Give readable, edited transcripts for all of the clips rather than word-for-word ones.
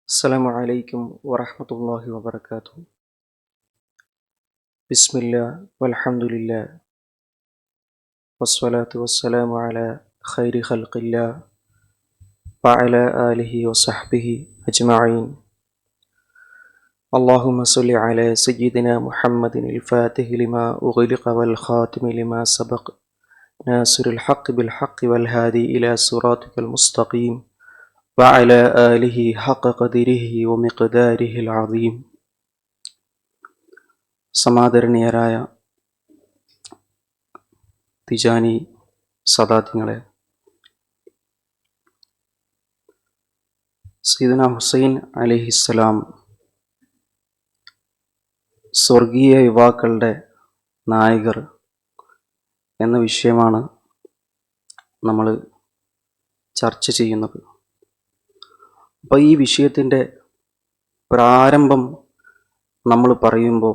السلام عليكم ورحمة الله وبركاته. بسم الله والحمد لله والصلاة والسلام على خير خلق الله وعلى آله وصحبه أجمعين. اللهم صل على سيدنا محمد الفاتح لما أغلق والخاتم لما سبق ناصر الحق بالحق والهادي إلى صراطك المستقيم وعلى آله حق قدره ومقداره العظيم. സമാദരണീയരായ തിജാനി സദാത്യങ്ങളെ, സയ്യിദുന ഹുസൈൻ അലൈഹിസ്സലാം സ്വർഗീയ യുവാക്കളുടെ നായകർ എന്ന വിഷയമാണ് നമ്മൾ ചർച്ച ചെയ്യുന്നത്. അപ്പോൾ ഈ വിഷയത്തിൻ്റെ പ്രാരംഭം നമ്മൾ പറയുമ്പോൾ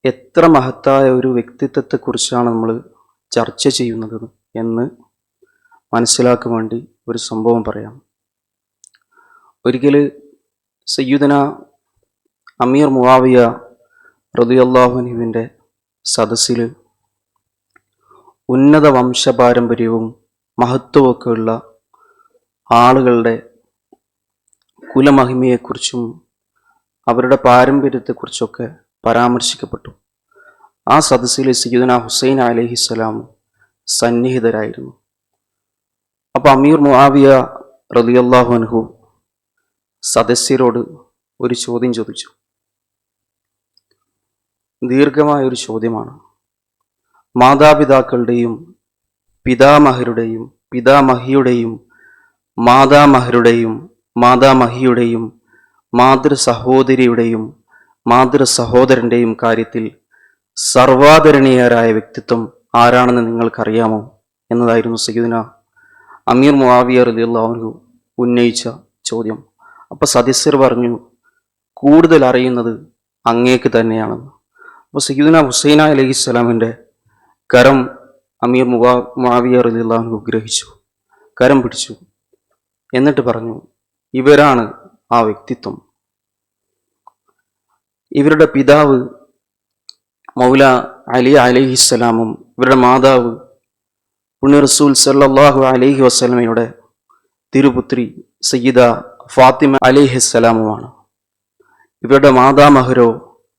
എത്ര മഹത്തായ ഒരു വ്യക്തിത്വത്തെക്കുറിച്ചാണ് നമ്മൾ ചർച്ച ചെയ്യുന്നത് എന്ന് മനസ്സിലാക്കാൻ വേണ്ടി ഒരു സംഭവം പറയാം. ഒരിക്കൽ സയ്യിദുന അമീർ മുആവിയ റളിയല്ലാഹു അൻഹുവിൻ്റെ സദസ്സിൽ ഉന്നത വംശപാരമ്പര്യവും മഹത്വമൊക്കെ ഉള്ള ആളുകളുടെ കുലമഹിമയെക്കുറിച്ചും അവരുടെ പാരമ്പര്യത്തെക്കുറിച്ചൊക്കെ പരാമർശിക്കപ്പെട്ടു. ആ സദസ്സിൽ സയ്യിദുന ഹുസൈൻ അലൈഹിസ്സലാം സന്നിഹിതരായിരുന്നു. അപ്പോൾ അമീർ മുആവിയ റളിയല്ലാഹു അൻഹു സദസ്യരോട് ഒരു ചോദ്യം ചോദിച്ചു. ദീർഘമായൊരു ചോദ്യമാണ്. മാതാപിതാക്കളുടെയും പിതാമഹരുടെയും പിതാമഹിയുടെയും മാതാമഹിയുടെയും മാതൃ സഹോദരിയുടെയും മാതൃ സഹോദരൻ്റെയും കാര്യത്തിൽ സർവാദരണീയരായ വ്യക്തിത്വം ആരാണെന്ന് നിങ്ങൾക്കറിയാമോ എന്നതായിരുന്നു സയ്യിദുന അമീർ മുആവിയ റളിയല്ലാഹു അൻഹു ഉന്നയിച്ച ചോദ്യം. അപ്പോൾ സദസ്യർ പറഞ്ഞു, കൂടുതൽ അറിയുന്നത് അങ്ങേക്ക് തന്നെയാണെന്ന്. അപ്പോൾ സയ്യിദുന ഹുസൈൻ അലൈഹിസ്സലാമിൻ്റെ കരം അമീർ മുആവിയ റളിയല്ലാഹു അൻഹു ഗ്രഹിച്ചു, കരം പിടിച്ചു. എന്നിട്ട് പറഞ്ഞു, ഇവരാണ് ആ വ്യക്തിത്വം. ഇവരുടെ പിതാവ് മൗല അലി അലൈഹിസ്സലാമും ഇവരുടെ മാതാവ് പുണ്യ റസൂൽ സല്ലല്ലാഹു അലൈഹി വസല്ലമയുടെ തിരുപുത്രി സയ്യിദ ഫാത്തിമ അലൈഹിസ്സലാമുമാണ്. ഇവരുടെ മാതാമഹരോ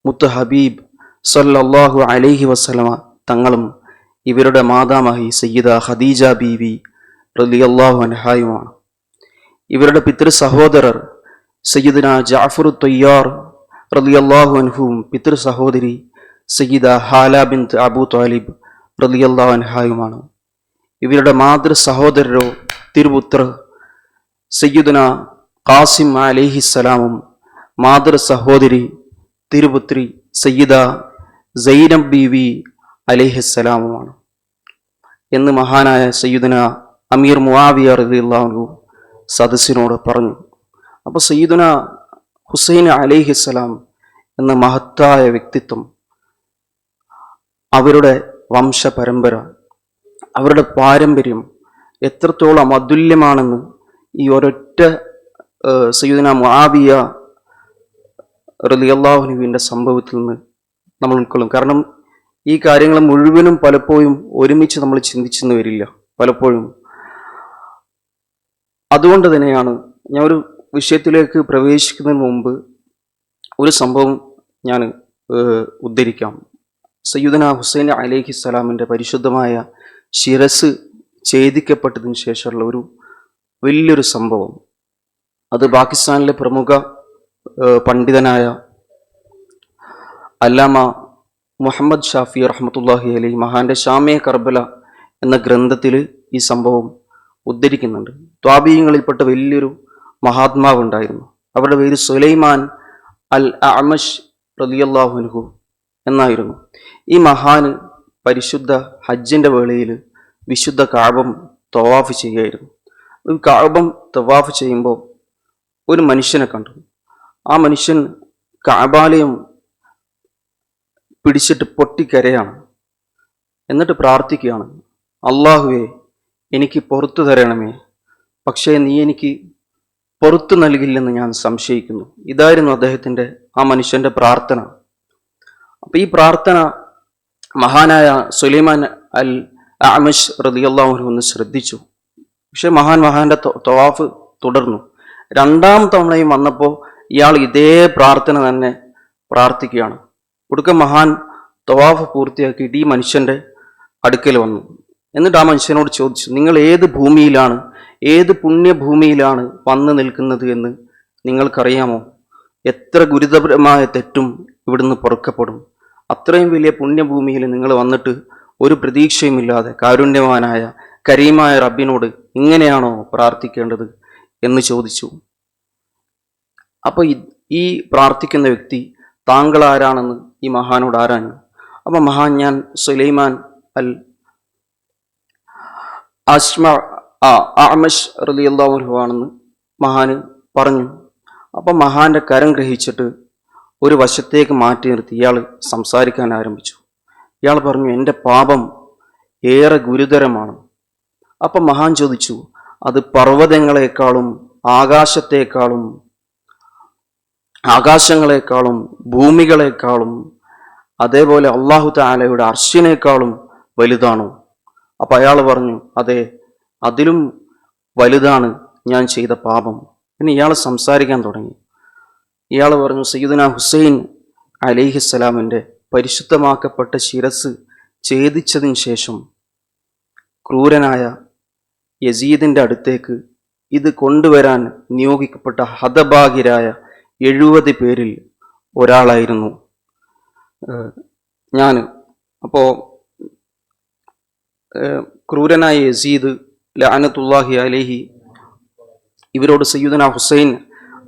മുത്ത് ഹബീബ് സല്ലല്ലാഹു അലൈഹി വസല്ലമ തങ്ങളും ഇവരുടെ മാതാമഹി സയ്യിദ ഖദീജ ബീവി റളിയല്ലാഹു അൻഹായുമാണ്. ഇവരുടെ പിതൃ സഹോദരർ സയ്യിദുന ജഅഫർ ത്വയ്യാർ റളിയല്ലാഹു അൻഹുവും പിതൃ സഹോദരി സയ്യിദ ഹാല ബിൻത് അബൂ ത്വാലിബ് റളിയല്ലാഹു അൻഹായുമാണ്. ഇവരുടെ മാതൃ സഹോദരരോ തിരുപുത്ര സയ്യിദുന ഖാസിം അലൈഹിസ്സലാമും മാതൃ സഹോദരി തിരുപുത്രി സയ്യിദ സൈനബ് ബീവി അലൈഹിസ്സലാമുമാണ് എന്ന് മഹാനായ സയ്യിദുന അമീർ മുആവിയ റളിയല്ലാഹു അൻഹു സദസ്സിനോട് പറഞ്ഞു. അപ്പോൾ സയ്യിദുന ഹുസൈൻ അലൈഹിസ്സലാം എന്ന മഹത്തായ വ്യക്തിത്വം, അവരുടെ വംശപരമ്പര, അവരുടെ പാരമ്പര്യം എത്രത്തോളം അതുല്യമാണെന്ന് ഈ ഒരൊറ്റ സയ്യിദുന മുആവിയ റളിയല്ലാഹു അൻഹുവിൻ്റെ സംഭവത്തിൽ നിന്ന് നമ്മൾ ഉൾക്കൊള്ളും. കാരണം ഈ കാര്യങ്ങൾ മുഴുവനും പലപ്പോഴും ഒരുമിച്ച് നമ്മൾ ചിന്തിച്ചെന്ന് വരില്ല പലപ്പോഴും. അതുകൊണ്ട് തന്നെയാണ് ഞാൻ ഒരു വിഷയത്തിലേക്ക് പ്രവേശിക്കുന്നതിന് മുമ്പ് ഒരു സംഭവം ഞാൻ ഉദ്ധരിക്കാം. സയ്യിദുന ഹുസൈൻ അലൈഹിസ്സലാമിൻ്റെ പരിശുദ്ധമായ ശിരസ് ഛേദിക്കപ്പെട്ടതിന് ശേഷമുള്ള ഒരു വലിയൊരു സംഭവം. അത് പാകിസ്ഥാനിലെ പ്രമുഖ പണ്ഡിതനായ അല്ലാമ മുഹമ്മദ് ഷാഫി റഹ്മത്തുള്ളാഹി അലൈഹി മഹാന്റെ ഷാമെ കർബല എന്ന ഗ്രന്ഥത്തിൽ ഈ സംഭവം ഉദ്ധരിക്കുന്നുണ്ട്. ത്വാബീയങ്ങളിൽപ്പെട്ട വലിയൊരു മഹാത്മാവ് ഉണ്ടായിരുന്നു. അവരുടെ പേര് സുലൈമാൻ അൽ അഅ്മശ് റളിയല്ലാഹു അൻഹു എന്നായിരുന്നു. ഈ മഹാന് പരിശുദ്ധ ഹജ്ജിൻ്റെ വേളയിൽ വിശുദ്ധ കഅബം തവാഫ് ചെയ്യുകയായിരുന്നു. കഅബം തവാഫ് ചെയ്യുമ്പോൾ ഒരു മനുഷ്യനെ കണ്ടു. ആ മനുഷ്യൻ കഅബാലയം പിടിച്ചിട്ട് പൊട്ടിക്കരയാണ്. എന്നിട്ട് പ്രാർത്ഥിക്കുകയാണ്, അല്ലാഹുവേ എനിക്ക് പുറത്തു തരണമേ, പക്ഷേ നീ എനിക്ക് പുറത്തു നൽകില്ലെന്ന് ഞാൻ സംശയിക്കുന്നു. ഇതായിരുന്നു അദ്ദേഹത്തിൻ്റെ ആ മനുഷ്യൻ്റെ പ്രാർത്ഥന. അപ്പം ഈ പ്രാർത്ഥന മഹാനായ സുലൈമാൻ അൽ അഅ്മശ് റളിയല്ലാഹു അൻഹു ഒന്ന് ശ്രദ്ധിച്ചു. പക്ഷെ മഹാന്റെ തവാഫ് തുടർന്നു. രണ്ടാം തവണയും വന്നപ്പോൾ ഇയാൾ ഇതേ പ്രാർത്ഥന തന്നെ പ്രാർത്ഥിക്കുകയാണ്. ഒടുക്കം മഹാൻ തവാഫ് പൂർത്തിയാക്കിയിട്ട് ഈ മനുഷ്യൻ്റെ അടുക്കൽ വന്നു. എന്നിട്ട് ആ മനുഷ്യനോട് ചോദിച്ചു, നിങ്ങൾ ഏത് ഭൂമിയിലാണ്, ഏത് പുണ്യഭൂമിയിലാണ് വന്നു നിൽക്കുന്നത് എന്ന് നിങ്ങൾക്കറിയാമോ? എത്ര ഗുരുതരമായ തെറ്റും ഇവിടുന്ന് പൊറുക്കപ്പെടും. അത്രയും വലിയ പുണ്യഭൂമിയിൽ നിങ്ങൾ വന്നിട്ട് ഒരു പ്രതീക്ഷയുമില്ലാതെ കാരുണ്യവാനായ കരീമായ റബ്ബിനോട് ഇങ്ങനെയാണോ പ്രാർത്ഥിക്കേണ്ടത് എന്ന് ചോദിച്ചു. അപ്പോൾ ഈ പ്രാർത്ഥിക്കുന്ന വ്യക്തി താങ്കൾ ആരാണെന്ന് ഈ മഹാനോട് ആരാഞ്ഞു. അപ്പം മഹാൻ, ഞാൻ സുലൈമാൻ അൽ അഅ്മശ് റളിയല്ലാഹു അൻഹു ആണെന്ന് മഹാന് പറഞ്ഞു. അപ്പം മഹാന്റെ കരം ഗ്രഹിച്ചിട്ട് ഒരു വശത്തേക്ക് മാറ്റി നിർത്തി ഇയാൾ സംസാരിക്കാൻ ആരംഭിച്ചു. ഇയാൾ പറഞ്ഞു, എൻ്റെ പാപം ഏറെ ഗുരുതരമാണ്. അപ്പം മഹാൻ ചോദിച്ചു, അത് പർവ്വതങ്ങളെക്കാളും ആകാശങ്ങളെക്കാളും ഭൂമികളെക്കാളും അതേപോലെ അള്ളാഹു തആലയുടെ അർശിനേക്കാളും വലുതാണോ? അപ്പം അയാൾ പറഞ്ഞു, അതെ, അതിലും വലുതാണ് ഞാൻ ചെയ്ത പാപം. പിന്നെ ഇയാൾ സംസാരിക്കാൻ തുടങ്ങി. ഇയാൾ പറഞ്ഞു, സയ്യിദുനാ ഹുസൈൻ അലൈഹിസ്സലാമിൻ്റെ പരിശുദ്ധമാക്കപ്പെട്ട ശിരസ് ഛേദിച്ചതിന് ശേഷം ക്രൂരനായ യസീദിൻ്റെ അടുത്തേക്ക് ഇത് കൊണ്ടുവരാൻ നിയോഗിക്കപ്പെട്ട ഹതഭാഗ്യരായ 70 പേരിൽ ഒരാളായിരുന്നു ഞാൻ. അപ്പോൾ ക്രൂരനായ യസീദ് ലഅനത്തുല്ലാഹി അലൈഹി ഇവരോട് സയ്യിദുനാ ഹുസൈൻ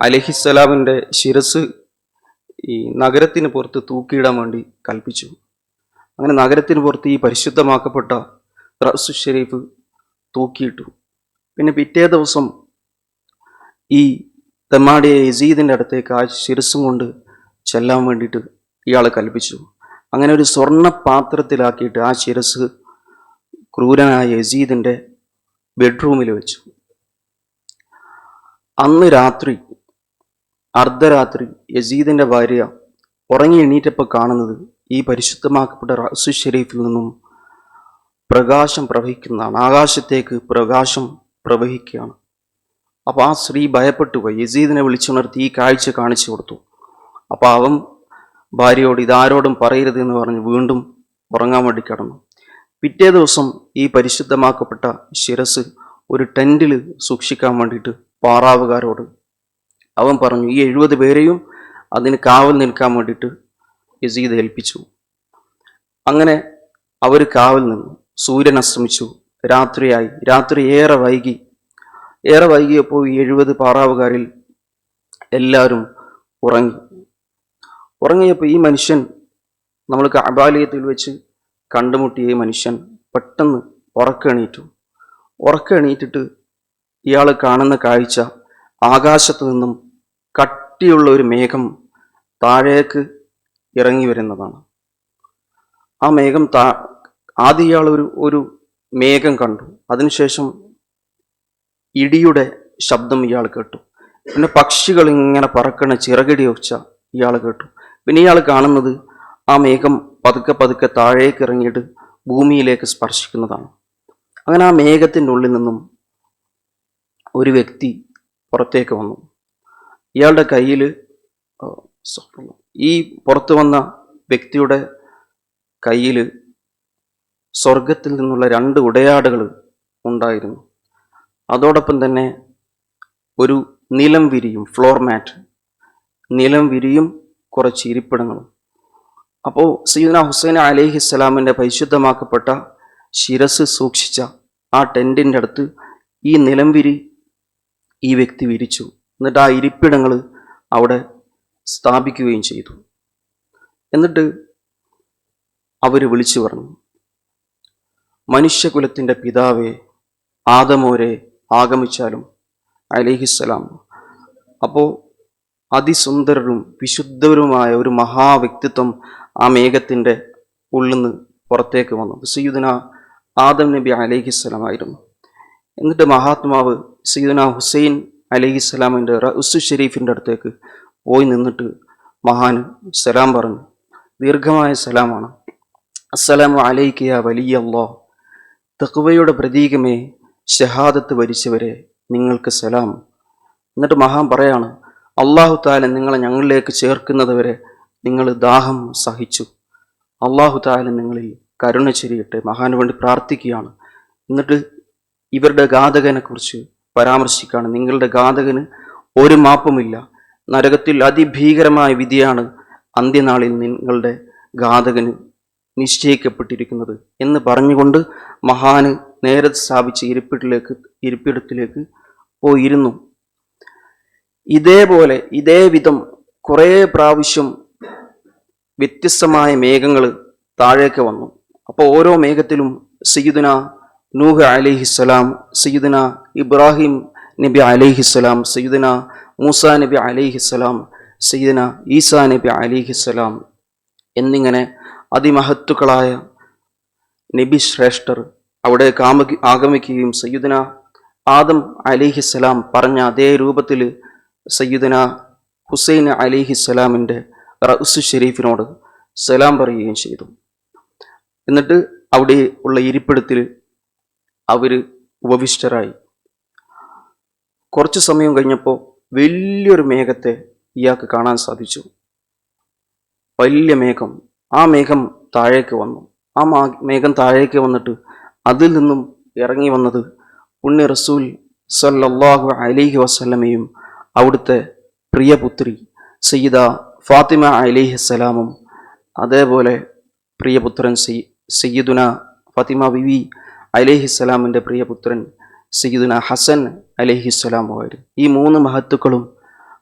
അലൈഹിസ്സലാമിൻ്റെ ശിരസ് ഈ നഗരത്തിന് പുറത്ത് തൂക്കിയിടാൻ വേണ്ടി കൽപ്പിച്ചു. അങ്ങനെ നഗരത്തിന് പുറത്ത് ഈ പരിശുദ്ധമാക്കപ്പെട്ട റഅ്സു ഷരീഫ് തൂക്കിയിട്ടു. പിന്നെ പിറ്റേ ദിവസം ഈ തെമ്മാടിയ യസീദിൻ്റെ അടുത്തേക്ക് ആ ശിരസും കൊണ്ട് ചെല്ലാൻ വേണ്ടിയിട്ട് ഇയാൾ കൽപ്പിച്ചു. അങ്ങനെ ഒരു സ്വർണ്ണ പാത്രത്തിലാക്കിയിട്ട് ആ ശിരസ് ക്രൂരനായ യസീദിൻ്റെ ബെഡ്റൂമിൽ വെച്ചു. അന്ന് രാത്രി അർദ്ധരാത്രി യസീദിൻ്റെ ഭാര്യ ഉറങ്ങി എണീറ്റപ്പോൾ കാണുന്നത് ഈ പരിശുദ്ധമാക്കപ്പെട്ട റഅ്സു ഷരീഫിൽ നിന്നും പ്രകാശം പ്രവഹിക്കുന്നതാണ്. ആകാശത്തേക്ക് പ്രകാശം പ്രവഹിക്കുകയാണ്. അപ്പോൾ ആ സ്ത്രീ ഭയപ്പെട്ടു പോയി. യസീദിനെ വിളിച്ചുണർത്തി ഈ കാഴ്ച കാണിച്ചു കൊടുത്തു. അപ്പോൾ അവൻ ഭാര്യയോട് ഇതാരോടും പറയരുത് എന്ന് പറഞ്ഞ് വീണ്ടും ഉറങ്ങാൻ വേണ്ടി കിടന്നു. പിറ്റേ ദിവസം ഈ പരിശുദ്ധമാക്കപ്പെട്ട ശിരസ് ഒരു ടെൻറ്റിൽ സൂക്ഷിക്കാൻ വേണ്ടിയിട്ട് പാറാവുകാരോട് അവൻ പറഞ്ഞു, ഈ 70 പേരെയും അതിന് കാവൽ നിൽക്കാൻ വേണ്ടിയിട്ട് യസീദ് ഏൽപ്പിച്ചു. അങ്ങനെ അവർ കാവൽ നിന്നു. സൂര്യൻ അസ്തമിച്ചു. രാത്രിയായി. രാത്രി ഏറെ വൈകിയപ്പോൾ ഈ 70 പാറാവുകാരിൽ എല്ലാവരും ഉറങ്ങിയപ്പോൾ ഈ മനുഷ്യൻ, നമ്മൾ കഅബാലയത്തിൽ വെച്ച് കണ്ടുമുട്ടിയ ഈ മനുഷ്യൻ പെട്ടെന്ന് ഉറക്കെണീറ്റിട്ട് ഇയാൾ കാണുന്ന കാഴ്ച ആകാശത്ത് നിന്നും കട്ടിയുള്ള ഒരു മേഘം താഴേക്ക് ഇറങ്ങി വരുന്നതാണ്. ആ മേഘം ആദ്യം ഇയാൾ ഒരു മേഘം കണ്ടു. അതിനുശേഷം ഇടിയുടെ ശബ്ദം ഇയാൾ കേട്ടു. പിന്നെ പക്ഷികൾ ഇങ്ങനെ പറക്കണ ചിറകിടി ഒച്ച ഇയാൾ കേട്ടു. പിന്നെ ഇയാൾ കാണുന്നത് ആ മേഘം പതുക്കെ താഴേക്ക് ഇറങ്ങിയിട്ട് ഭൂമിയിലേക്ക് സ്പർശിക്കുന്നതാണ്. അങ്ങനെ ആ മേഘത്തിൻ്റെ ഉള്ളിൽ നിന്നും ഒരു വ്യക്തി പുറത്തേക്ക് വന്നു. ഇയാളുടെ കയ്യിൽ ഈ പുറത്തു വന്ന വ്യക്തിയുടെ കയ്യിൽ സ്വർഗത്തിൽ നിന്നുള്ള 2 ഉടയാടകൾ ഉണ്ടായിരുന്നു. അതോടൊപ്പം തന്നെ ഒരു നിലം വിരിയും, ഫ്ലോർ മാറ്റ്, നിലം വിരിയും, കുറച്ച് ഇരിപ്പിടങ്ങളും. അപ്പോൾ സയ്യിദുനാ ഹുസൈൻ അലൈഹിസ്സലാമിൻ്റെ പരിശുദ്ധമാക്കപ്പെട്ട ശിരസ് സൂക്ഷിച്ച ആ ടെൻറ്റിൻ്റെ അടുത്ത് ഈ നിലം വിരി ഈ വ്യക്തി വിരിച്ചു. എന്നിട്ട് ആ ഇരിപ്പിടങ്ങൾ അവിടെ സ്ഥാപിക്കുകയും ചെയ്തു. എന്നിട്ട് അവർ വിളിച്ചു പറഞ്ഞു, മനുഷ്യകുലത്തിൻ്റെ പിതാവേ ആദമോരെ ആഗമിച്ചാലും അലൈഹിസ്സലാം. അപ്പോൾ അതിസുന്ദരരും വിശുദ്ധരുമായ ഒരു മഹാവ്യക്തിത്വം ആ മേഘത്തിൻ്റെ ഉള്ളിൽ നിന്ന് പുറത്തേക്ക് വന്നു. സയ്യിദുനാ ആദം നബി അലൈഹിസ്സലാം ആയിരുന്നു. എന്നിട്ട് മഹാത്മാവ് സയ്യിദുനാ ഹുസൈൻ അലൈഹിസ്സലാമിൻ്റെ റഅ്സു ഷരീഫിൻ്റെ അടുത്തേക്ക് പോയി നിന്നിട്ട് മഹാൻ സലാം പറഞ്ഞു. ദീർഘമായ സലാമാണ്. അസ്സലാമു അലൈക യാ വലിയല്ലാഹ്, തഖ്വയുടെ പ്രതീകമേ, ഷഹാദത്ത് വരിച്ചവരെ, നിങ്ങൾക്ക് സലാം. എന്നിട്ട് മഹാൻ പറയാണ്, അള്ളാഹു താല നിങ്ങളെ ഞങ്ങളിലേക്ക് ചേർക്കുന്നത് വരെ നിങ്ങൾ ദാഹം സഹിച്ചു. അള്ളാഹു താല നിങ്ങളിൽ കരുണ ചൊരിയട്ടെ. മഹാന് വേണ്ടി പ്രാർത്ഥിക്കുകയാണ്. എന്നിട്ട് ഇവരുടെ ഘാതകനെ കുറിച്ച് പരാമർശിക്കുകയാണ്. നിങ്ങളുടെ ഘാതകന് ഒരു മാപ്പുമില്ല, നരകത്തിൽ അതിഭീകരമായ വിധിയാണ് അന്ത്യനാളിൽ നിങ്ങളുടെ ഘാതകന് നിശ്ചയിക്കപ്പെട്ടിരിക്കുന്നത് എന്ന് പറഞ്ഞുകൊണ്ട് മഹാന് നേരത്തെ സ്ഥാപിച്ച ഇരിപ്പിടത്തിലേക്ക് പോയിരുന്നു. ഇതേപോലെ ഇതേ വിധം കുറേ പ്രാവശ്യം വ്യത്യസ്തമായ മേഘങ്ങൾ താഴേക്ക് വന്നു. അപ്പോൾ ഓരോ മേഘത്തിലും സയ്യിദുന നൂഹ് അലൈഹിസ്സലാം, സയ്യിദുന ഇബ്രാഹിം നബി അലൈഹിസ്സലാം, സയ്യിദുന മൂസ നബി അലൈഹിസ്സലാം, സയ്യിദുന ഈസാ നബി അലൈഹിസ്സലാം എന്നിങ്ങനെ അതിമഹത്തുക്കളായ നബി ശ്രേഷ്ഠർ അവിടെ ആഗമിക്കുകയും സയ്യിദുന ആദം അലൈഹിസ്സലാം പറഞ്ഞ അതേ രൂപത്തിൽ സയ്യിദുന ഹുസൈൻ അലൈഹിസ്സലാമിൻ്റെ റഅ്സു ഷരീഫിനോട് സലാം പറയുകയും ചെയ്തു. എന്നിട്ട് അവിടെ ഉള്ള ഇരിപ്പിടത്തിൽ അവർ ഉപവിഷ്ടരായി. കുറച്ച് സമയം കഴിഞ്ഞപ്പോൾ വലിയൊരു മേഘത്തെ ഇയാൾക്ക് കാണാൻ സാധിച്ചു. വലിയ മേഘം. ആ മേഘം താഴേക്ക് വന്നു. ആ മേഘം താഴേക്ക് വന്നിട്ട് അതിൽ നിന്നും ഇറങ്ങി വന്നത് പുണ്യ റസൂൽ സല്ലല്ലാഹു അലൈഹി വസല്ലമയും അവിടുത്തെ പ്രിയപുത്രി സയ്യിദ ഫാത്തിമ അലൈഹിസ്സലാമും അതേപോലെ പ്രിയപുത്രൻ സയ്യിദുന ഫാത്തിമ ബിവി അലൈഹിസ്സലാമിൻ്റെ പ്രിയപുത്രൻ സയ്യിദുന ഹസൻ അലൈഹിസ്സലാമുമായിരുന്നു. ഈ മൂന്ന് മഹത്തുക്കളും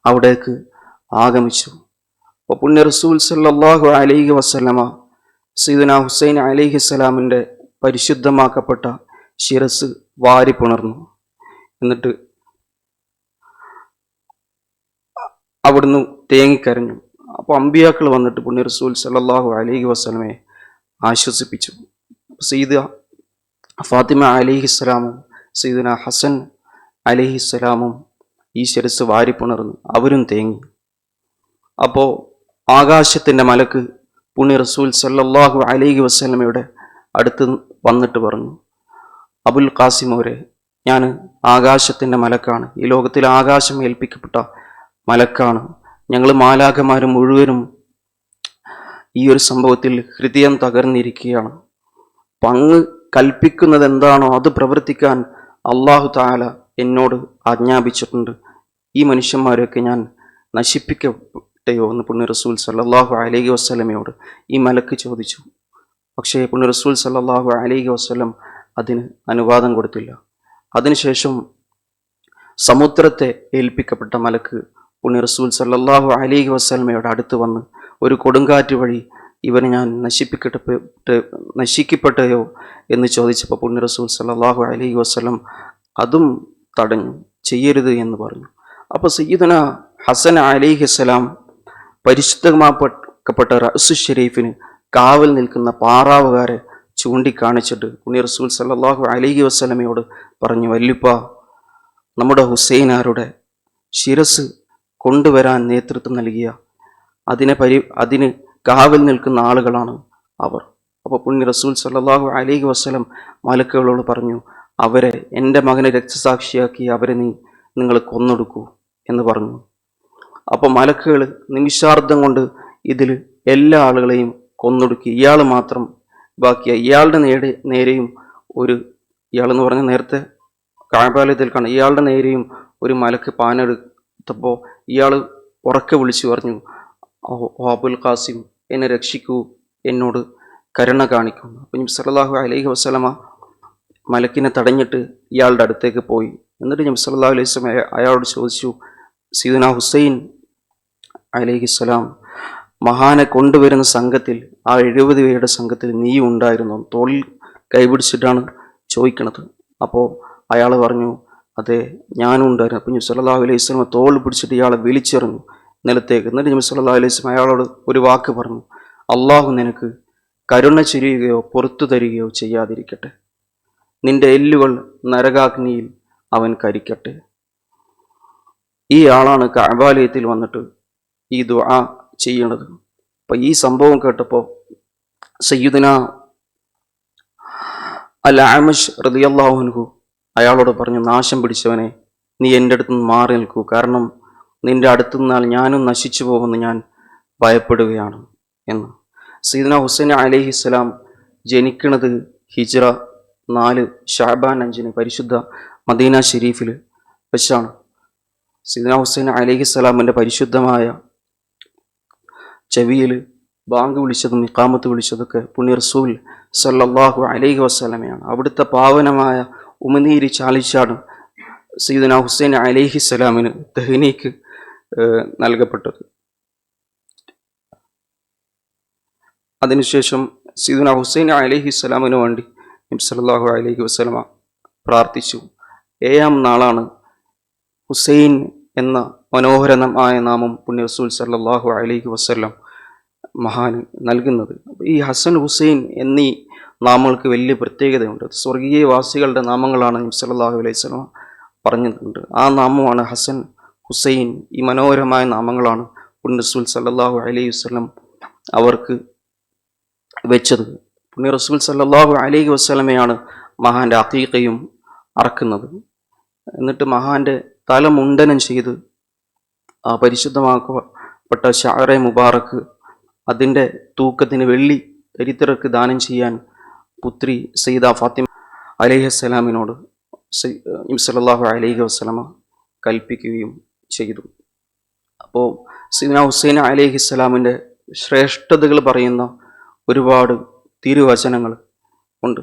അവിടേക്ക് ആഗമിച്ചു. അപ്പോൾ പുണ്യ റസൂൽ സല്ലല്ലാഹു അലൈഹി വസല്ലമ സയ്യിദുന ഹുസൈൻ അലൈഹിസ്സലാമിൻ്റെ പരിശുദ്ധമാക്കപ്പെട്ട ശിരസ് വാരി പുണർന്നു. എന്നിട്ട് അവിടുന്ന് തേങ്ങിക്കരഞ്ഞു. അപ്പോൾ അമ്പിയാക്കൾ വന്നിട്ട് പുണ്യ റസൂൽ സല്ലല്ലാഹു അലൈഹി വസല്ലമയെ ആശ്വസിപ്പിച്ചു. സയ്യിദ ഫാത്തിമ അലൈഹിസ്സലാമും സയ്യിദുന ഹസൻ അലൈഹിസ്സലാമും ഈ ശിരസ് വാരി പുണർന്നു. അവരും തേങ്ങി. അപ്പോൾ ആകാശത്തിൻ്റെ മലക്ക് പുണ്യ റസൂൽ സല്ലല്ലാഹു അലൈഹി വസല്ലമയുടെ അടുത്ത് വന്നിട്ട് പറഞ്ഞു, അബുൽ ഖാസിം അവരെ, ഞാൻ ആകാശത്തിൻ്റെ മലക്കാണ്, ഈ ലോകത്തിൽ ആകാശം ഏൽപ്പിക്കപ്പെട്ട മലക്കാണ്. ഞങ്ങൾ മാലാഖമാർ മുഴുവനും ഈ ഒരു സംഭവത്തിൽ ഹൃദയം തകർന്നിരിക്കുകയാണ്. അങ്ങ് കൽപ്പിക്കുന്നത് എന്താണോ അത് പ്രവർത്തിക്കാൻ അള്ളാഹു തആല എന്നോട് ആജ്ഞാപിച്ചിട്ടുണ്ട്. ഈ മനുഷ്യന്മാരെയൊക്കെ ഞാൻ നശിപ്പിക്കട്ടെയോ എന്ന് പുണ്യ റസൂൽ സല്ലല്ലാഹു അലൈഹി വസല്ലമയോട് ഈ മലക്ക് ചോദിച്ചു. പക്ഷേ പുണ്യ റസൂൽ സല്ലല്ലാഹു അലൈഹി വസല്ലം അതിന് അനുവാദം കൊടുത്തില്ല. അതിനുശേഷം സമുദ്രത്തെ ഏൽപ്പിക്കപ്പെട്ട മലക്ക് പുണ്യ റസൂൽ സല്ലല്ലാഹു അലൈഹി വസല്ലമയുടെ അടുത്ത് വന്ന് ഒരു കൊടുങ്കാറ്റ് വഴി ഇവനെ ഞാൻ നശിക്കപ്പെട്ടയോ എന്ന് ചോദിച്ചപ്പോൾ പുണ്യ റസൂൽ സല്ലല്ലാഹു അലൈഹി വസല്ലം അതും തടഞ്ഞു, ചെയ്യരുത് എന്ന് പറഞ്ഞു. അപ്പോൾ സയ്യിദുന ഹസൻ അലൈഹിസ്സലാം പരിശുദ്ധമാക്കപ്പെട്ട റഅ്സു ഷരീഫിന് കാവൽ നിൽക്കുന്ന പാറാവുകാരെ ചൂണ്ടിക്കാണിച്ചിട്ട് പുണ്യ റസൂൽ സല്ലല്ലാഹു അലൈഹി വസല്ലമയോട് പറഞ്ഞു, വല്ലുപ്പ, നമ്മുടെ ഹുസൈനാരുടെ ശിരസ് കൊണ്ടുവരാൻ നേതൃത്വം നൽകിയ അതിന് കാവൽ നിൽക്കുന്ന ആളുകളാണ് അവർ. അപ്പോൾ പുണ്യ റസൂൽ സല്ലല്ലാഹു അലൈഹി വസല്ലം മലക്കുകളോട് പറഞ്ഞു, അവരെ, എൻ്റെ മകനെ രക്തസാക്ഷിയാക്കി അവരെ നിങ്ങൾ കൊന്നൊടുക്കൂ എന്ന് പറഞ്ഞു. അപ്പോൾ മലക്കുകൾ നിമിഷാർദ്ധം കൊണ്ട് ഇതിൽ എല്ലാ ആളുകളെയും കൊന്നൊടുക്കി. ഇയാൾ മാത്രം ബാക്കിയായി. ഇയാളുടെ നേരെയും ഇയാളെന്ന് പറഞ്ഞ നേരത്തെ കാബാലയത്തിൽ കാണാം, ഇയാളുടെ നേരെയും ഒരു മലക്ക് പാനെടുത്തപ്പോൾ ഇയാൾ ഉറക്കെ വിളിച്ചു പറഞ്ഞു, അബുൽ ഖാസിം, എന്നെ രക്ഷിക്കൂ, എന്നോട് കരുണ കാണിക്കുന്നു. അപ്പം നബി സല്ലല്ലാഹു അലൈഹി വസല്ലമ മലക്കിനെ തടഞ്ഞിട്ട് ഇയാളുടെ അടുത്തേക്ക് പോയി. എന്നിട്ട് നബി സല്ലല്ലാഹു അലൈഹി വസല്ലമ അയാളോട് ചോദിച്ചു, സയ്യിദുന ഹുസൈൻ അലൈഹിസ്സലാം മഹാനെ കൊണ്ടുവരുന്ന സംഘത്തിൽ, ആ 70 പേരുടെ സംഘത്തിൽ നീ ഉണ്ടായിരുന്നു? തോളിൽ കൈപിടിച്ചിട്ടാണ് ചോദിക്കണത്. അപ്പോൾ അയാൾ പറഞ്ഞു, അതെ, ഞാനും ഉണ്ടായിരുന്നു. അപ്പം നബി സല്ലല്ലാഹു അലൈഹി വസല്ലമ തോൾ പിടിച്ചിട്ട് ഇയാളെ വലിച്ചെറിഞ്ഞു നിലത്തേക്ക്. എന്നിട്ട് നബി സല്ലല്ലാഹു അലൈഹി വസല്ലമ അയാളോട് ഒരു വാക്ക് പറഞ്ഞു, അള്ളാഹു നിനക്ക് കരുണ ചൊരിയുകയോ പുറത്തു തരികയോ ചെയ്യാതിരിക്കട്ടെ, നിന്റെ എല്ലുകൾ നരകാഗ്നിയിൽ അവൻ കരിക്കട്ടെ. ഈ ആളാണ് കഅബാലയത്തിൽ വന്നിട്ട് ഈ ദുആ ചെയ്യണത്. അപ്പൊ ഈ സംഭവം കേട്ടപ്പോൾ സയ്യിദുന അൽ അഅ്മശ് റളിയല്ലാഹു അൻഹു അയാളോട് പറഞ്ഞു, നാശം പിടിച്ചവനെ, നീ എൻ്റെ അടുത്ത് നിന്ന് മാറി നിൽക്കൂ, കാരണം നിന്റെ അടുത്ത് നിന്നാൽ ഞാനും നശിച്ചു പോകുമെന്ന് ഞാൻ ഭയപ്പെടുകയാണ് എന്ന്. സയ്യിദുന ഹുസൈൻ അലൈഹിസ്സലാം ജനിക്കുന്നത് ഹിജ്റ 4 ശഅബാൻ 5 പരിശുദ്ധ മദീന ഷരീഫിൽ വെച്ചാണ്. സയ്യിദുന ഹുസൈൻ അലൈഹിസ്സലാമിൻ്റെ പരിശുദ്ധമായ ചെവിയിൽ ബാങ്ക് വിളിച്ചതും ഇഖാമത്ത് വിളിച്ചതൊക്കെ പുണ്യ റസൂൽ സല്ലല്ലാഹു അലൈഹി വസല്ലമയാണ്. അവിടുത്തെ പാവനമായ ഉമിനീര് ചാലിച്ചാണ് സയ്യിദുന ഹുസൈൻ അലൈഹിസ്സലാമിന് തഹ്നീക്ക് നൽകപ്പെട്ടത്. അതിനുശേഷം സയ്യിദുന ഹുസൈൻ അലൈഹിസ്സലാമിന് വേണ്ടി നബി സല്ലല്ലാഹു അലൈഹി വസല്ലമ പ്രാർത്ഥിച്ചു. 7-ാം നാളാണ് ഹുസൈൻ എന്ന മനോഹരമായ നാമം പുണ്യ റസൂൽ സല്ലല്ലാഹു അലൈഹി വസല്ലം മഹാൻ നൽകുന്നത്. ഈ ഹസൻ ഹുസൈൻ എന്നീ നാമങ്ങൾക്ക് വലിയ പ്രത്യേകതയുണ്ട്. സ്വർഗീയ വാസികളുടെ നാമങ്ങളാണ് നബി സല്ലല്ലാഹു അലൈഹി വസല്ലം പറഞ്ഞിട്ടുണ്ട്. ആ നാമമാണ് ഹസൻ ഹുസൈൻ. ഈ മനോഹരമായ നാമങ്ങളാണ് പുണ്യ റസൂൽ സല്ലല്ലാഹു അലൈഹി വസല്ലം അവർക്ക് വെച്ചത്. പുണ്യ റസൂൽ സല്ലല്ലാഹു അലൈഹി വസല്ലമയാണ് മഹാന്റെ അഖീഖയും അറക്കുന്നത്. എന്നിട്ട് മഹാന്റെ തല മുണ്ടനം ചെയ്ത് ആ പരിശുദ്ധമാക്കപ്പെട്ട ഷഅറെ മുബാറക്ക് അതിൻ്റെ തൂക്കത്തിന് വെള്ളി ദരിദ്രർക്ക് ദാനം ചെയ്യാൻ പുത്രി സയ്യിദ ഫാത്തിമ അലൈഹിസ്സലാമിനോട് നബി സല്ലല്ലാഹു അലൈഹി വസല്ലമ കൽപ്പിക്കുകയും ചെയ്തു. അപ്പോൾ സയ്യിദന ഹുസൈൻ അലൈഹിസ്സലാമിൻ്റെ ശ്രേഷ്ഠതകൾ പറയുന്ന ഒരുപാട് തിരുവചനങ്ങൾ ഉണ്ട്.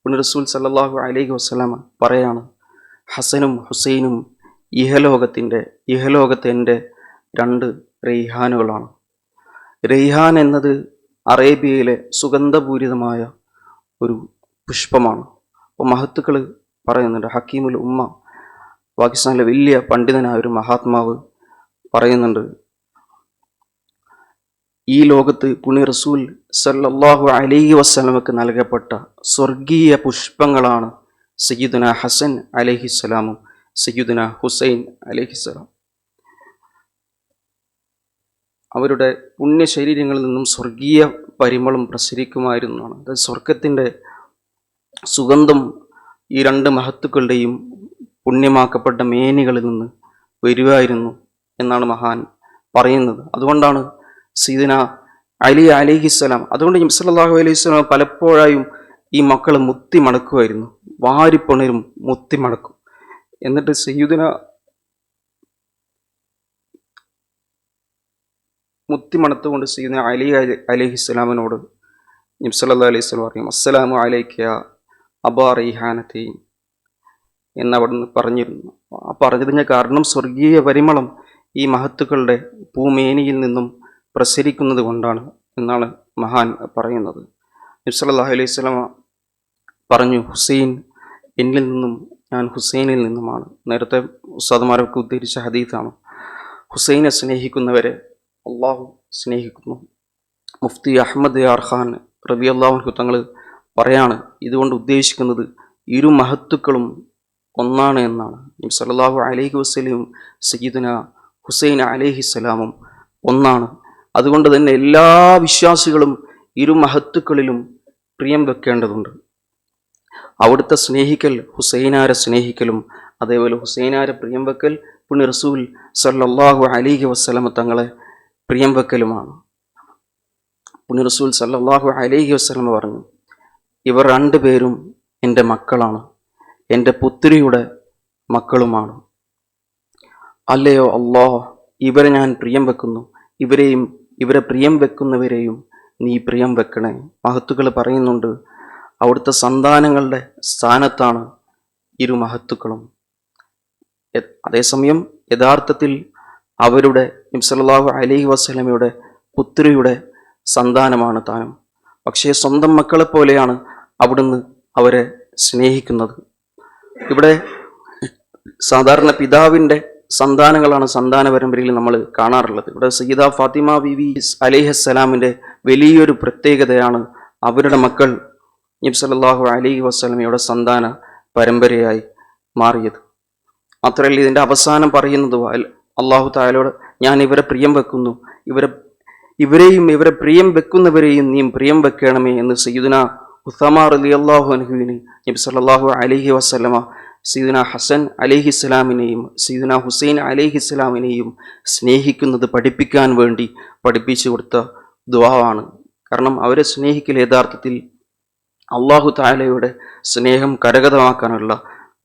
പുണ്യ റസൂൽ സല്ലല്ലാഹു അലൈഹി വസല്ലമ പറയാണ്, ഹസനും ഹുസൈനും ഇഹലോകത്തെ എൻ്റെ 2 റെയ്ഹാനുകളാണ്. റെയ്ഹാൻ എന്നത് അറേബ്യയിലെ സുഗന്ധപൂരിതമായ ഒരു പുഷ്പമാണ്. അപ്പോൾ മഹത്തുക്കൾ പറയുന്നുണ്ട്, ഹക്കീമുൽ ഉമ്മ പാകിസ്ഥാനിലെ വലിയ പണ്ഡിതനായ ഒരു മഹാത്മാവ് പറയുന്നുണ്ട്, ഈ ലോകത്ത് പുണ്യ റസൂൽ സല്ലല്ലാഹു അലൈഹി വസല്ലമക്ക് നൽകപ്പെട്ട സ്വർഗീയ പുഷ്പങ്ങളാണ് സയ്യിദുന ഹസൻ അലൈഹിസ്സലാമും സയ്യിദുന ഹുസൈൻ അലൈഹിസ്സലാം. അവരുടെ പുണ്യശരീരങ്ങളിൽ നിന്നും സ്വർഗീയ പരിമളം പ്രസരിക്കുമായിരുന്നാണ്. അതായത് സ്വർഗത്തിൻ്റെ സുഗന്ധം ഈ 2 മഹത്തുക്കളുടെയും പുണ്യമാക്കപ്പെട്ട മേനികളിൽ നിന്ന് വരുമായിരുന്നു എന്നാണ് മഹാൻ പറയുന്നത്. അതുകൊണ്ടാണ് സയ്യിദുന അലി അലൈഹിസ്സലാം, അതുകൊണ്ട് നബി സല്ലല്ലാഹു അലൈഹി വസല്ലം പലപ്പോഴായും ഈ മക്കളെ മുത്തി മടക്കുമായിരുന്നു. വാരിപ്പുണരും മുത്തി മടക്കും. എന്നിട്ട് സയ്യിദുന മുത്തി മണത്തുകൊണ്ട് സയ്യിദുന അലി അലൈഹിസ്സലാമിനോട് നബി സല്ലല്ലാഹു അലൈഹി വസല്ലം പറയും, അസ്സലാമു അലൈക അബാ റൈഹാനതൈൻ എന്നവിടുന്ന് പറഞ്ഞിരുന്നു. ആ പറഞ്ഞതിന് കാരണം സ്വർഗീയ പരിമളം ഈ മഹത്തുക്കളുടെ പൂമേനിയിൽ നിന്നും പ്രസരിക്കുന്നത് കൊണ്ടാണ് എന്നാണ് മഹാൻ പറയുന്നത്. നബി സല്ലല്ലാഹു അലൈഹി വസല്ലം പറഞ്ഞു, ഹുസൈൻ എന്നിൽ നിന്നും ഞാൻ ഹുസൈനിൽ നിന്നുമാണ്. നേരത്തെ ഉസ്താദുമാരൊക്കെ ഉദ്ധരിച്ച ഹദീസാണ്. ഹുസൈനെ സ്നേഹിക്കുന്നവരെ അള്ളാഹു സ്നേഹിക്കുന്നു. മുഫ്തി അഹമ്മദ് യാർ ഖാൻ റളിയല്ലാഹു അൻഹു തങ്ങൾ പറയാണ്, ഇതുകൊണ്ട് ഉദ്ദേശിക്കുന്നത് 2 മഹത്തുക്കളും ഒന്നാണ് എന്നാണ്. നബി സല്ലല്ലാഹു അലൈഹി വസല്ലം സയ്യിദുന ഹുസൈൻ അലൈഹിസ്സലാമും ഒന്നാണ്. അതുകൊണ്ട് തന്നെ എല്ലാ വിശ്വാസികളും 2 മഹത്തുക്കളിലും പ്രിയം വെക്കേണ്ടതുണ്ട്. അവിടുത്തെ സ്നേഹിക്കൽ ഹുസൈനാരെ സ്നേഹിക്കലും അതേപോലെ ഹുസൈനാരെ പ്രിയം വെക്കൽ പുണ്യ റസൂൽ സല്ലല്ലാഹു അലൈഹി വസല്ലം തങ്ങളെ പ്രിയം വെക്കലുമാണ്. പുണ്യ റസൂൽ സല്ലല്ലാഹു അലൈഹി വസല്ലം പറഞ്ഞു, ഇവർ 2 പേരും എൻ്റെ മക്കളാണ്, എൻ്റെ പുത്രിയുടെ മക്കളുമാണ്. അല്ലയോ അല്ലാഹ്, ഇവരെ ഞാൻ പ്രിയം വെക്കുന്നു, ഇവരെ പ്രിയം വെക്കുന്നവരെയും നീ പ്രിയം വെക്കണേ. മഹത്തുക്കൾ പറയുന്നുണ്ട്, അവിടുത്തെ സന്താനങ്ങളുടെ സ്ഥാനത്താണ് 2 മഹത്തുക്കളും. അതേസമയം യഥാർത്ഥത്തിൽ അവരുടെ നബി സല്ലല്ലാഹു അലൈഹി വസല്ലമയുടെ പുത്രിയുടെ സന്താനമാണ് താനും. പക്ഷേ സ്വന്തം മക്കളെ പോലെയാണ് അവിടുന്ന് അവരെ സ്നേഹിക്കുന്നത്. ഇവിടെ സാധാരണ പിതാവിൻ്റെ സന്താനങ്ങളാണ് സന്താന പരമ്പരയിൽ നമ്മൾ കാണാറുള്ളത്. ഇവിടെ സയ്യിദ ഫാത്തിമ ബീവി അലൈഹിസ്സലാമിൻ്റെ വലിയൊരു പ്രത്യേകതയാണ് അവരുടെ മക്കൾ നബി സല്ലല്ലാഹു അലൈഹി വസല്ലമയുടെ സന്താന പരമ്പരയായി മാറിയത്. മാത്രമല്ല ഇതിൻ്റെ അവസാനം പറയുന്നത് അള്ളാഹു താലയോട് ഞാൻ ഇവരെ പ്രിയം വെക്കുന്നു, ഇവരെ പ്രിയം വെക്കുന്നവരെയും നീ പ്രിയം വെക്കണമേ എന്ന് സയ്യിദുന ഉസാമ റളിയല്ലാഹു അൻഹുവിന് നബി സല്ലല്ലാഹു അലൈഹി വസല്ലമ സയ്യിദുന ഹസൻ അലൈഹിസ്സലാമിനെയും സയ്യിദുന ഹുസൈൻ അലൈഹിസ്സലാമിനെയും സ്നേഹിക്കുന്നത് പഠിപ്പിക്കാൻ വേണ്ടി പഠിപ്പിച്ചു കൊടുത്ത ദുആവാണ്. കാരണം അവരെ സ്നേഹിക്കൽ യഥാർത്ഥത്തിൽ അള്ളാഹു താലയുടെ സ്നേഹം കരഗതമാക്കാനുള്ള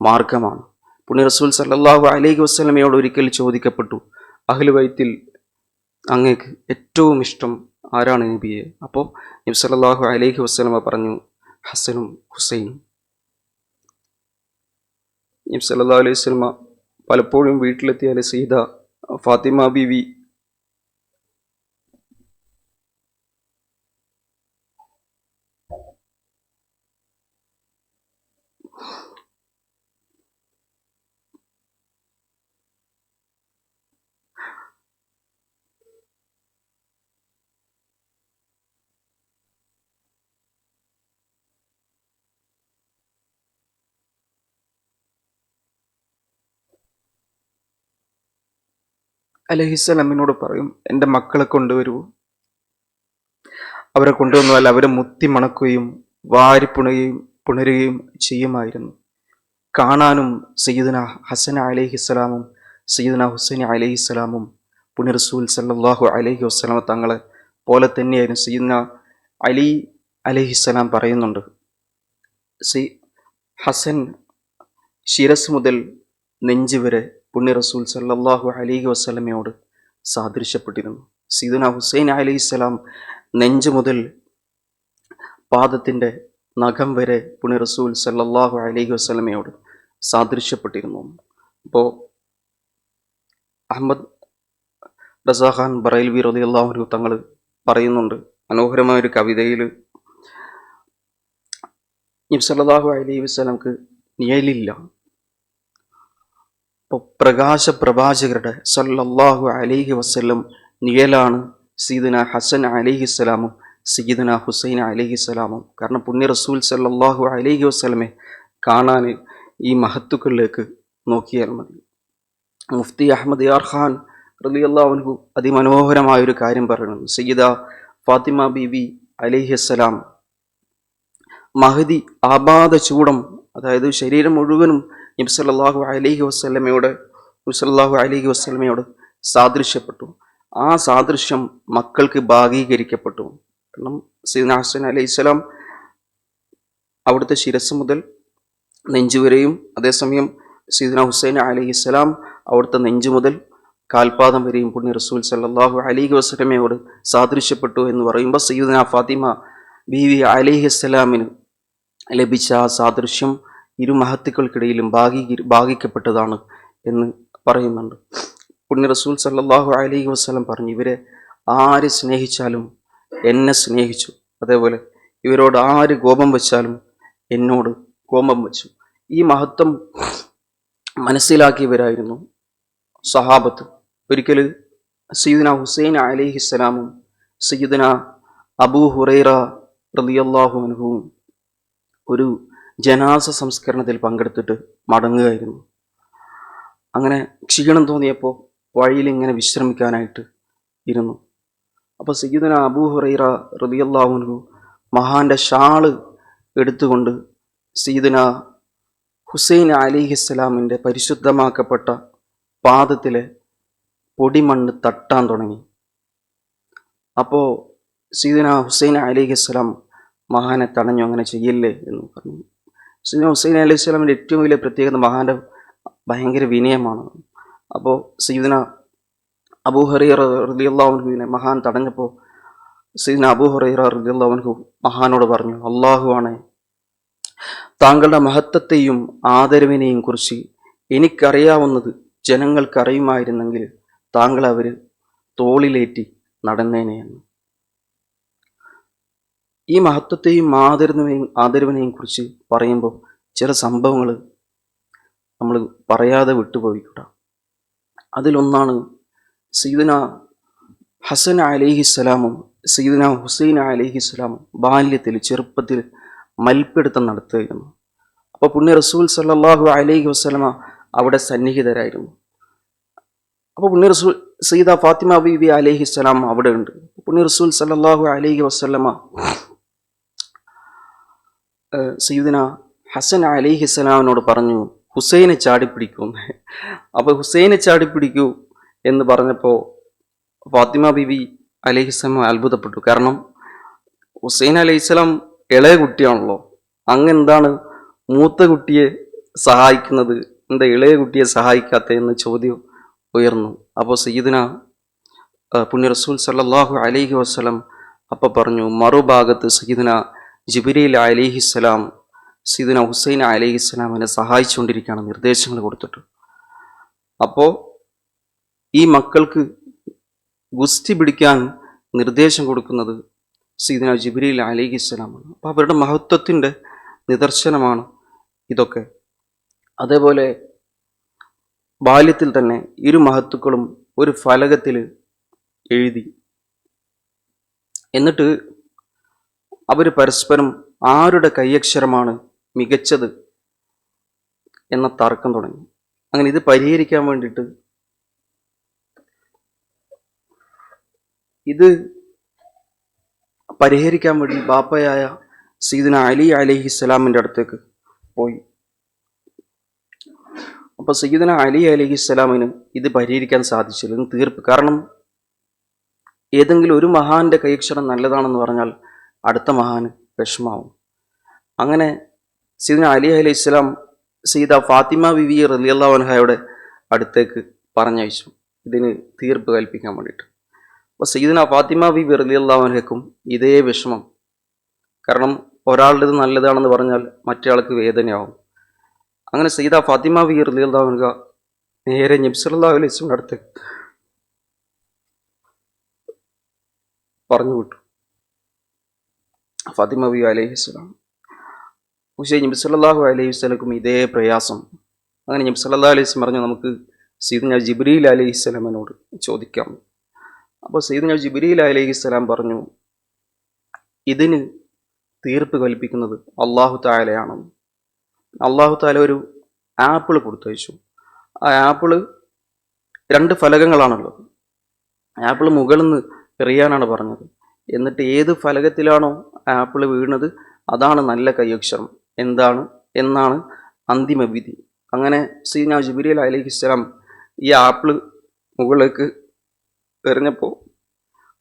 മാർഗമാണ്. പുണ്യ റസൂൽ സല്ലല്ലാഹു അലൈഹി വസല്ലമയോട് ഒരിക്കൽ ചോദിക്കപ്പെട്ടു, അഹ്ലു ബൈത്തിൽ അങ്ങേക്ക് ഏറ്റവും ഇഷ്ടം ആരാണ് നബിയെ? അപ്പോൾ നബി സല്ലല്ലാഹു അലൈഹി വസല്ലമ പറഞ്ഞു, ഹസനും ഹുസൈനും. നബി സല്ലല്ലാഹു അലൈഹി വസല്ലമ പലപ്പോഴും വീട്ടിലെത്തിയാൽ സയ്യിദ ഫാത്തിമ ബീവി അലൈഹിസ്സലാമിനോട് പറയും, എൻ്റെ മക്കളെ കൊണ്ടുവരൂ. അവരെ കൊണ്ടുവന്നാൽ അവരെ മുത്തി മണക്കുകയും വാരി പുണരുകയും ചെയ്യുമായിരുന്നു. കാണാനും സയ്യിദുന ഹസൻ അലൈഹിസ്സലാമും സയ്യിദുന ഹുസൈൻ അലൈഹിസ്സലാമും പുണ്യ റസൂൽ സല്ലല്ലാഹു അലൈഹി വസല്ലമ തങ്ങളെ പോലെ തന്നെയായിരുന്നു. സയ്യിദുന അലി അലൈഹിസ്സലാം പറയുന്നുണ്ട്, ഹസൻ ശിരസ് മുതൽ നെഞ്ച് വരെ പുണ്യ റസൂൽ സല്ലല്ലാഹു അലൈഹി വസല്ലമയോട് സാദൃശ്യപ്പെട്ടിരുന്നു. സയ്യിദുന ഹുസൈൻ അലൈഹിസ്സലാം നെഞ്ച് മുതൽ പാദത്തിൻ്റെ നഖം വരെ പുണ്യ റസൂൽ സല്ലല്ലാഹു അലൈഹി വസല്ലമയോട് സാദൃശ്യപ്പെട്ടിരുന്നു. അപ്പോൾ അഹമ്മദ് റസാ ഖാൻ ബറൈൽവി റളിയല്ലാഹു അൻഹു തങ്ങൾ പറയുന്നുണ്ട് മനോഹരമായ ഒരു കവിതയിൽ, നബി സല്ലല്ലാഹു അലൈഹി വസല്ലമക്ക് നിഴലില്ല. അപ്പോൾ പ്രകാശപ്രഭാചകരുടെ സല്ലല്ലാഹു അലൈഹി വസല്ലം നിഴലാണ് സയ്യിദുന ഹസൻ അലൈഹിസ്സലാമും സയ്യിദുന ഹുസൈൻ അലൈഹിസ്സലാമും. കാരണം പുണ്യ റസൂൽ സല്ലല്ലാഹു അലൈഹി വസല്ലമെ കാണാൻ ഈ മഹത്തുക്കളിലേക്ക് നോക്കിയാൽ മതി. മുഫ്തി അഹമ്മദ് യാർ ഖാൻ റളിയല്ലാഹു അൻഹു അതിമനോഹരമായൊരു കാര്യം പറയുന്നു. സയ്യിദ ഫാത്തിമ ബീവി അലൈഹിസ്സലാം മഹദി ആബാദ ചൂടം, അതായത് ശരീരം മുഴുവനും നബി സല്ലല്ലാഹു അലൈഹി വസല്ലമയോട് സാദൃശ്യപ്പെട്ടു. ആ സാദൃശ്യം മക്കൾക്ക് ഭാഗീകരിക്കപ്പെട്ടു. കാരണം സയ്യിദുന ഹസൻ അലൈഹിസ്സലാം അവിടുത്തെ ശിരസ് മുതൽ നെഞ്ചുവരെയും, അതേസമയം സയ്യിദുന ഹുസൈൻ അലൈഹിസ്സലാം അവിടുത്തെ നെഞ്ചു മുതൽ കാൽപാദം വരെയും പുണ്യ റസൂൽ സല്ലല്ലാഹു അലൈഹി വസല്ലമയോട് സാദൃശ്യപ്പെട്ടു എന്ന് പറയുമ്പോൾ സയ്യിദുന ഫാത്തിമ ബീവി അലൈഹിസ്സലാമിന് ലഭിച്ച ആ സാദൃശ്യം ഇരു മഹത്തുക്കൾക്കിടയിലും ഭാഗിക്കപ്പെട്ടതാണ് എന്ന് പറയുന്നുണ്ട്. പുണ്യ റസൂൽ സല്ലല്ലാഹു അലൈഹി വസല്ലം പറഞ്ഞു, ഇവരെ ആര് സ്നേഹിച്ചാലും എന്നെ സ്നേഹിച്ചു, അതേപോലെ ഇവരോട് ആര് കോപം വെച്ചാലും എന്നോട് കോപം വെച്ചു. ഈ മഹത്വം മനസ്സിലാക്കിയവരായിരുന്നു സഹാബത്ത്. ഒരിക്കൽ സയ്യിദുന ഹുസൈൻ അലൈഹിസ്സലാമും സയ്യിദുന അബൂ ഹുറൈറ റളിയല്ലാഹു അൻഹുവും ഒരു ജനാസ സംസ്കരണത്തിൽ പങ്കെടുത്തിട്ട് മടങ്ങുകയായിരുന്നു. അങ്ങനെ ക്ഷീണം തോന്നിയപ്പോൾ വഴിയിൽ ഇങ്ങനെ വിശ്രമിക്കാനായിട്ട് ഇരുന്നു. അപ്പോൾ സയ്യിദുന അബൂ ഹുറൈറ റളിയല്ലാഹു അൻഹു മഹാന്റെ ഷാള് എടുത്തുകൊണ്ട് സയ്യിദുന ഹുസൈൻ അലൈഹിസ്സലാമിൻ്റെ പരിശുദ്ധമാക്കപ്പെട്ട പാദത്തിലെ പൊടിമണ്ണ് തട്ടാൻ തുടങ്ങി. അപ്പോൾ സയ്യിദുന ഹുസൈൻ അലൈഹിസ്സലാം മഹാനെ തടഞ്ഞു, അങ്ങനെ ചെയ്യല്ലേ എന്ന് പറഞ്ഞു. സയ്യിദുന ഹുസൈൻ അലൈഹിസ്സലാമിൻ്റെ ഏറ്റവും വലിയ പ്രത്യേകത മഹാന്റെ ഭയങ്കര വിനയമാണ്. അപ്പോൾ സയ്യിദുന അബൂ ഹുറൈറ റളിയല്ലാഹു അൻഹുവിനെ മഹാൻ തടഞ്ഞപ്പോൾ സയ്യിദുന അബൂ ഹുറൈറ റളിയല്ലാഹു അൻഹു മഹാനോട് പറഞ്ഞു, അല്ലാഹു ആണ്, താങ്കളുടെ മഹത്വത്തെയും ആദരവിനെയും കുറിച്ച് എനിക്കറിയാവുന്നത് ജനങ്ങൾക്കറിയുമായിരുന്നെങ്കിൽ താങ്കൾ അവർ തോളിലേറ്റി നടന്നേനെയെന്ന്. ഈ മഹത്വത്തെയും ആദരവിനെയും കുറിച്ച് പറയുമ്പോൾ ചില സംഭവങ്ങൾ നമ്മൾ പറയാതെ വിട്ടുപോയിക്കൂടാ. അതിലൊന്നാണ് സയ്യിദുന ഹസൻ അലൈഹിസ്സലാമും സയ്യിദുന ഹുസൈൻ അലൈഹിസ്സലാമും ബാല്യത്തിൽ ചെറുപ്പത്തിൽ മൽപ്പിടുത്തം നടത്തുകയായിരുന്നു. അപ്പോൾ പുണ്യ റസൂൽ സല്ലല്ലാഹു അലൈഹി വസല്ലമ അവിടെ സന്നിഹിതരായിരുന്നു. അപ്പോൾ പുണ്യ റസൂൽ സയ്യിദ ഫാത്തിമ ബീവി അലൈഹിസ്സലാം അവിടെ ഉണ്ട്. പുണ്യ റസൂൽ സല്ലല്ലാഹു അലൈഹി വസല്ലമ സയ്യിദന ഹസൻ അലൈഹിസ്സലാമിനോട് പറഞ്ഞു, ഹുസൈനെ ചാടിപ്പിടിക്കൂ. അപ്പോൾ ഹുസൈനെ ചാടിപ്പിടിക്കൂ എന്ന് പറഞ്ഞപ്പോൾ ഫാത്തിമ ബീവി അലൈഹിസ്സലാം അത്ഭുതപ്പെട്ടു. കാരണം ഹുസൈൻ അലൈഹിസ്സലാം ഇളയ കുട്ടിയാണല്ലോ, അങ്ങെന്താണ് മൂത്ത കുട്ടിയെ സഹായിക്കുന്നത്, എന്താ ഇളയ കുട്ടിയെ സഹായിക്കാത്ത എന്ന് ചോദ്യം ഉയർന്നു. അപ്പോൾ സയ്യിദന പുണ്യ റസൂൽ സല്ലല്ലാഹു അലൈഹി വസല്ലം അപ്പോൾ പറഞ്ഞു, മറുഭാഗത്ത് സയ്യിദന ജിബ്രീൽ അലൈഹിസ്സലാം സയ്യിദന ഹുസൈൻ അലൈഹിസ്സലാമിനെ സഹായിച്ചുകൊണ്ടിരിക്കുകയാണ്, നിർദ്ദേശങ്ങൾ കൊടുത്തിട്ട്. അപ്പോൾ ഈ മക്കൾക്ക് ഗുസ്തി പിടിക്കാൻ നിർദ്ദേശം കൊടുക്കുന്നത് സയ്യിദന ജിബ്രീൽ അലൈഹിസ്സലാമാണ്. അപ്പോൾ അവരുടെ മഹത്വത്തിൻ്റെ നിദർശനമാണ് ഇതൊക്കെ. അതേപോലെ ബാല്യത്തിൽ തന്നെ ഇരു മഹത്തുക്കളും ഒരു ഫലകത്തിൽ എഴുതി. എന്നിട്ട് അവർ പരസ്പരം ആരുടെ കൈയക്ഷരമാണ് മികച്ചത് എന്ന തർക്കം തുടങ്ങി. അങ്ങനെ ഇത് പരിഹരിക്കാൻ വേണ്ടിയിട്ട് ബാപ്പയായ സയ്യിദന അലി അലൈഹിസ്സലാമിൻ്റെ അടുത്തേക്ക് പോയി. അപ്പോൾ സയ്യിദന അലി അലൈഹിസ്സലാമിന് ഇത് പരിഹരിക്കാൻ സാധിച്ചില്ല, ഇത് തീർപ്പ്. കാരണം ഏതെങ്കിലും ഒരു മഹാന്റെ കൈയക്ഷരം നല്ലതാണെന്ന് പറഞ്ഞാൽ അടുത്ത മഹാന് വിഷമാവും. അങ്ങനെ സയ്യിദന അലി അലൈഹിസ്സലാം സയ്യിദ ഫാത്തിമ ബിവി റളിയല്ലാഹു അൻഹയുടെ അടുത്തേക്ക് പറഞ്ഞയച്ചു ഇതിന് തീർപ്പ് കൽപ്പിക്കാൻ വേണ്ടിയിട്ട്. അപ്പോൾ സയ്യിദന ഫാത്തിമ ബിവി റളിയല്ലാഹു അൻഹയ്ക്കും ഇതേ വിഷമം. കാരണം ഒരാളുടേത് നല്ലതാണെന്ന് പറഞ്ഞാൽ മറ്റേ ആൾക്ക് വേദനയാവും. അങ്ങനെ സയ്യിദ ഫാത്തിമ ബിവി റളിയല്ലാഹു അൻഹ നേരെ നബി സല്ലല്ലാഹു അലൈഹി വസല്ലം അടുത്തേക്ക് പറഞ്ഞു വിട്ടു. ഫാത്തിമ ബിവി അലൈഹിസ്സലാം പക്ഷേ നബി സല്ലല്ലാഹു അലൈഹി വസല്ലം ഇതേ പ്രയാസം. അങ്ങനെ നബി സല്ലല്ലാഹു അലൈഹി വസല്ലം പറഞ്ഞു, നമുക്ക് സയ്യിദന ജിബ്രീൽ അലൈഹിസ്സലാമിനോട് ചോദിക്കാം. അപ്പോൾ സയ്യിദന ജിബ്രീൽ അലൈഹിസ്സലാം പറഞ്ഞു, ഇതിന് തീർപ്പ് കൽപ്പിക്കുന്നത് അല്ലാഹു തആലയാണ്. അല്ലാഹു തആല ഒരു ആപ്പിൾ കൊടുത്തയച്ചു. ആ ആപ്പിള് 2 ഫലകങ്ങളാണുള്ളത്. ആപ്പിൾ മുകളിൽ നിന്ന് എറിയാനാണ് പറഞ്ഞത്. എന്നിട്ട് ഏത് ഫലകത്തിലാണോ ആപ്പിൾ വീണത് അതാണ് നല്ല കൈയക്ഷരം എന്നാണ് അന്തിമ വിധി. അങ്ങനെ സയ്യിദന ജിബ്രീൽ അലൈഹിസ്സലാം ഈ ആപ്പിൾ മുകളിലേക്ക് എറിഞ്ഞപ്പോൾ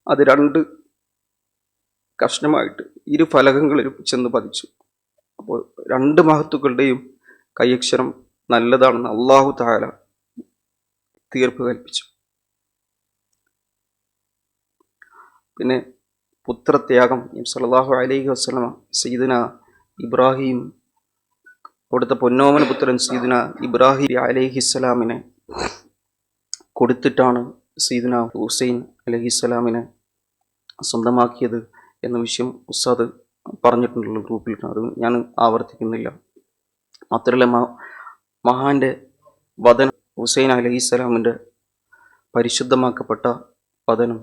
അത് 2 കഷ്ണമായിട്ട് ഇരു ഫലകങ്ങളിലും ചെന്ന് പതിച്ചു. അപ്പോൾ 2 മഹത്തുക്കളുടെയും കൈയക്ഷരം നല്ലതാണെന്ന് അല്ലാഹു തആല തീർപ്പ് കൽപ്പിച്ചു. പിന്നെ പുത്രത്യാഗം സല്ലല്ലാഹു അലൈഹി വസല്ലമ സയ്യിദന ഇബ്രാഹിം, അവിടുത്തെ പൊന്നോമന പുത്രൻ സയ്യിദന ഇബ്രാഹിം അലൈഹിസ്സലാമിനെ കൊടുത്തിട്ടാണ് സയ്യിദന ഹുസൈൻ അലൈഹിസ്സലാമിനെ സ്വന്തമാക്കിയത് എന്ന വിഷയം ഉസ്താദ് പറഞ്ഞിട്ടുണ്ടല്ലോ ഗ്രൂപ്പിൽ. അത് ഞാൻ ആവർത്തിക്കുന്നില്ല. മാത്രമല്ല മഹാന്റെ വദനം ഹുസൈൻ അലൈഹിസ്സലാമിൻ്റെ പരിശുദ്ധമാക്കപ്പെട്ട വദനം,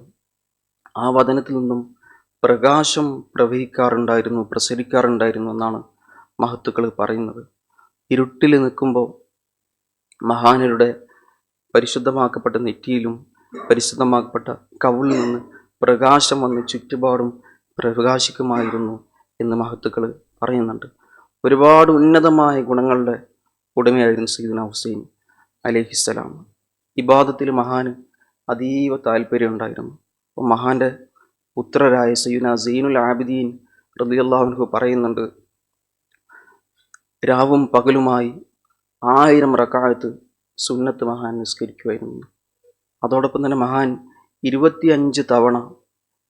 ആ വദനത്തിൽ നിന്നും പ്രകാശം പ്രസരിക്കാറുണ്ടായിരുന്നു എന്നാണ് മഹത്തുക്കൾ പറയുന്നത്. ഇരുട്ടിൽ നിൽക്കുമ്പോൾ മഹാനരുടെ പരിശുദ്ധമാക്കപ്പെട്ട നെറ്റിയിലും പരിശുദ്ധമാക്കപ്പെട്ട കവിളിൽ നിന്ന് പ്രകാശം വന്ന് ചുറ്റുപാടും പ്രകാശിക്കുമായിരുന്നു എന്ന് മഹത്തുക്കൾ പറയുന്നുണ്ട്. ഒരുപാട് ഉന്നതമായ ഗുണങ്ങളുടെ ഉടമയായിരുന്നു സയ്യിദന ഹുസൈൻ അലൈഹിസ്സലാം. ഇബാദത്തിൽ മഹാന് അതീവ താല്പര്യം ഉണ്ടായിരുന്നു. അപ്പോൾ മഹാന്റെ പുത്രരായ സയ്യിദന സൈനുൽ ആബിദീൻ റളിയല്ലാഹു അൻഹു പറയുന്നുണ്ട്, രാവും പകലുമായി 1000 റക്അത്ത് സുന്നത്ത് മഹാൻ നിസ്കരിക്കുമായിരുന്നു. അതോടൊപ്പം തന്നെ മഹാൻ 25 തവണ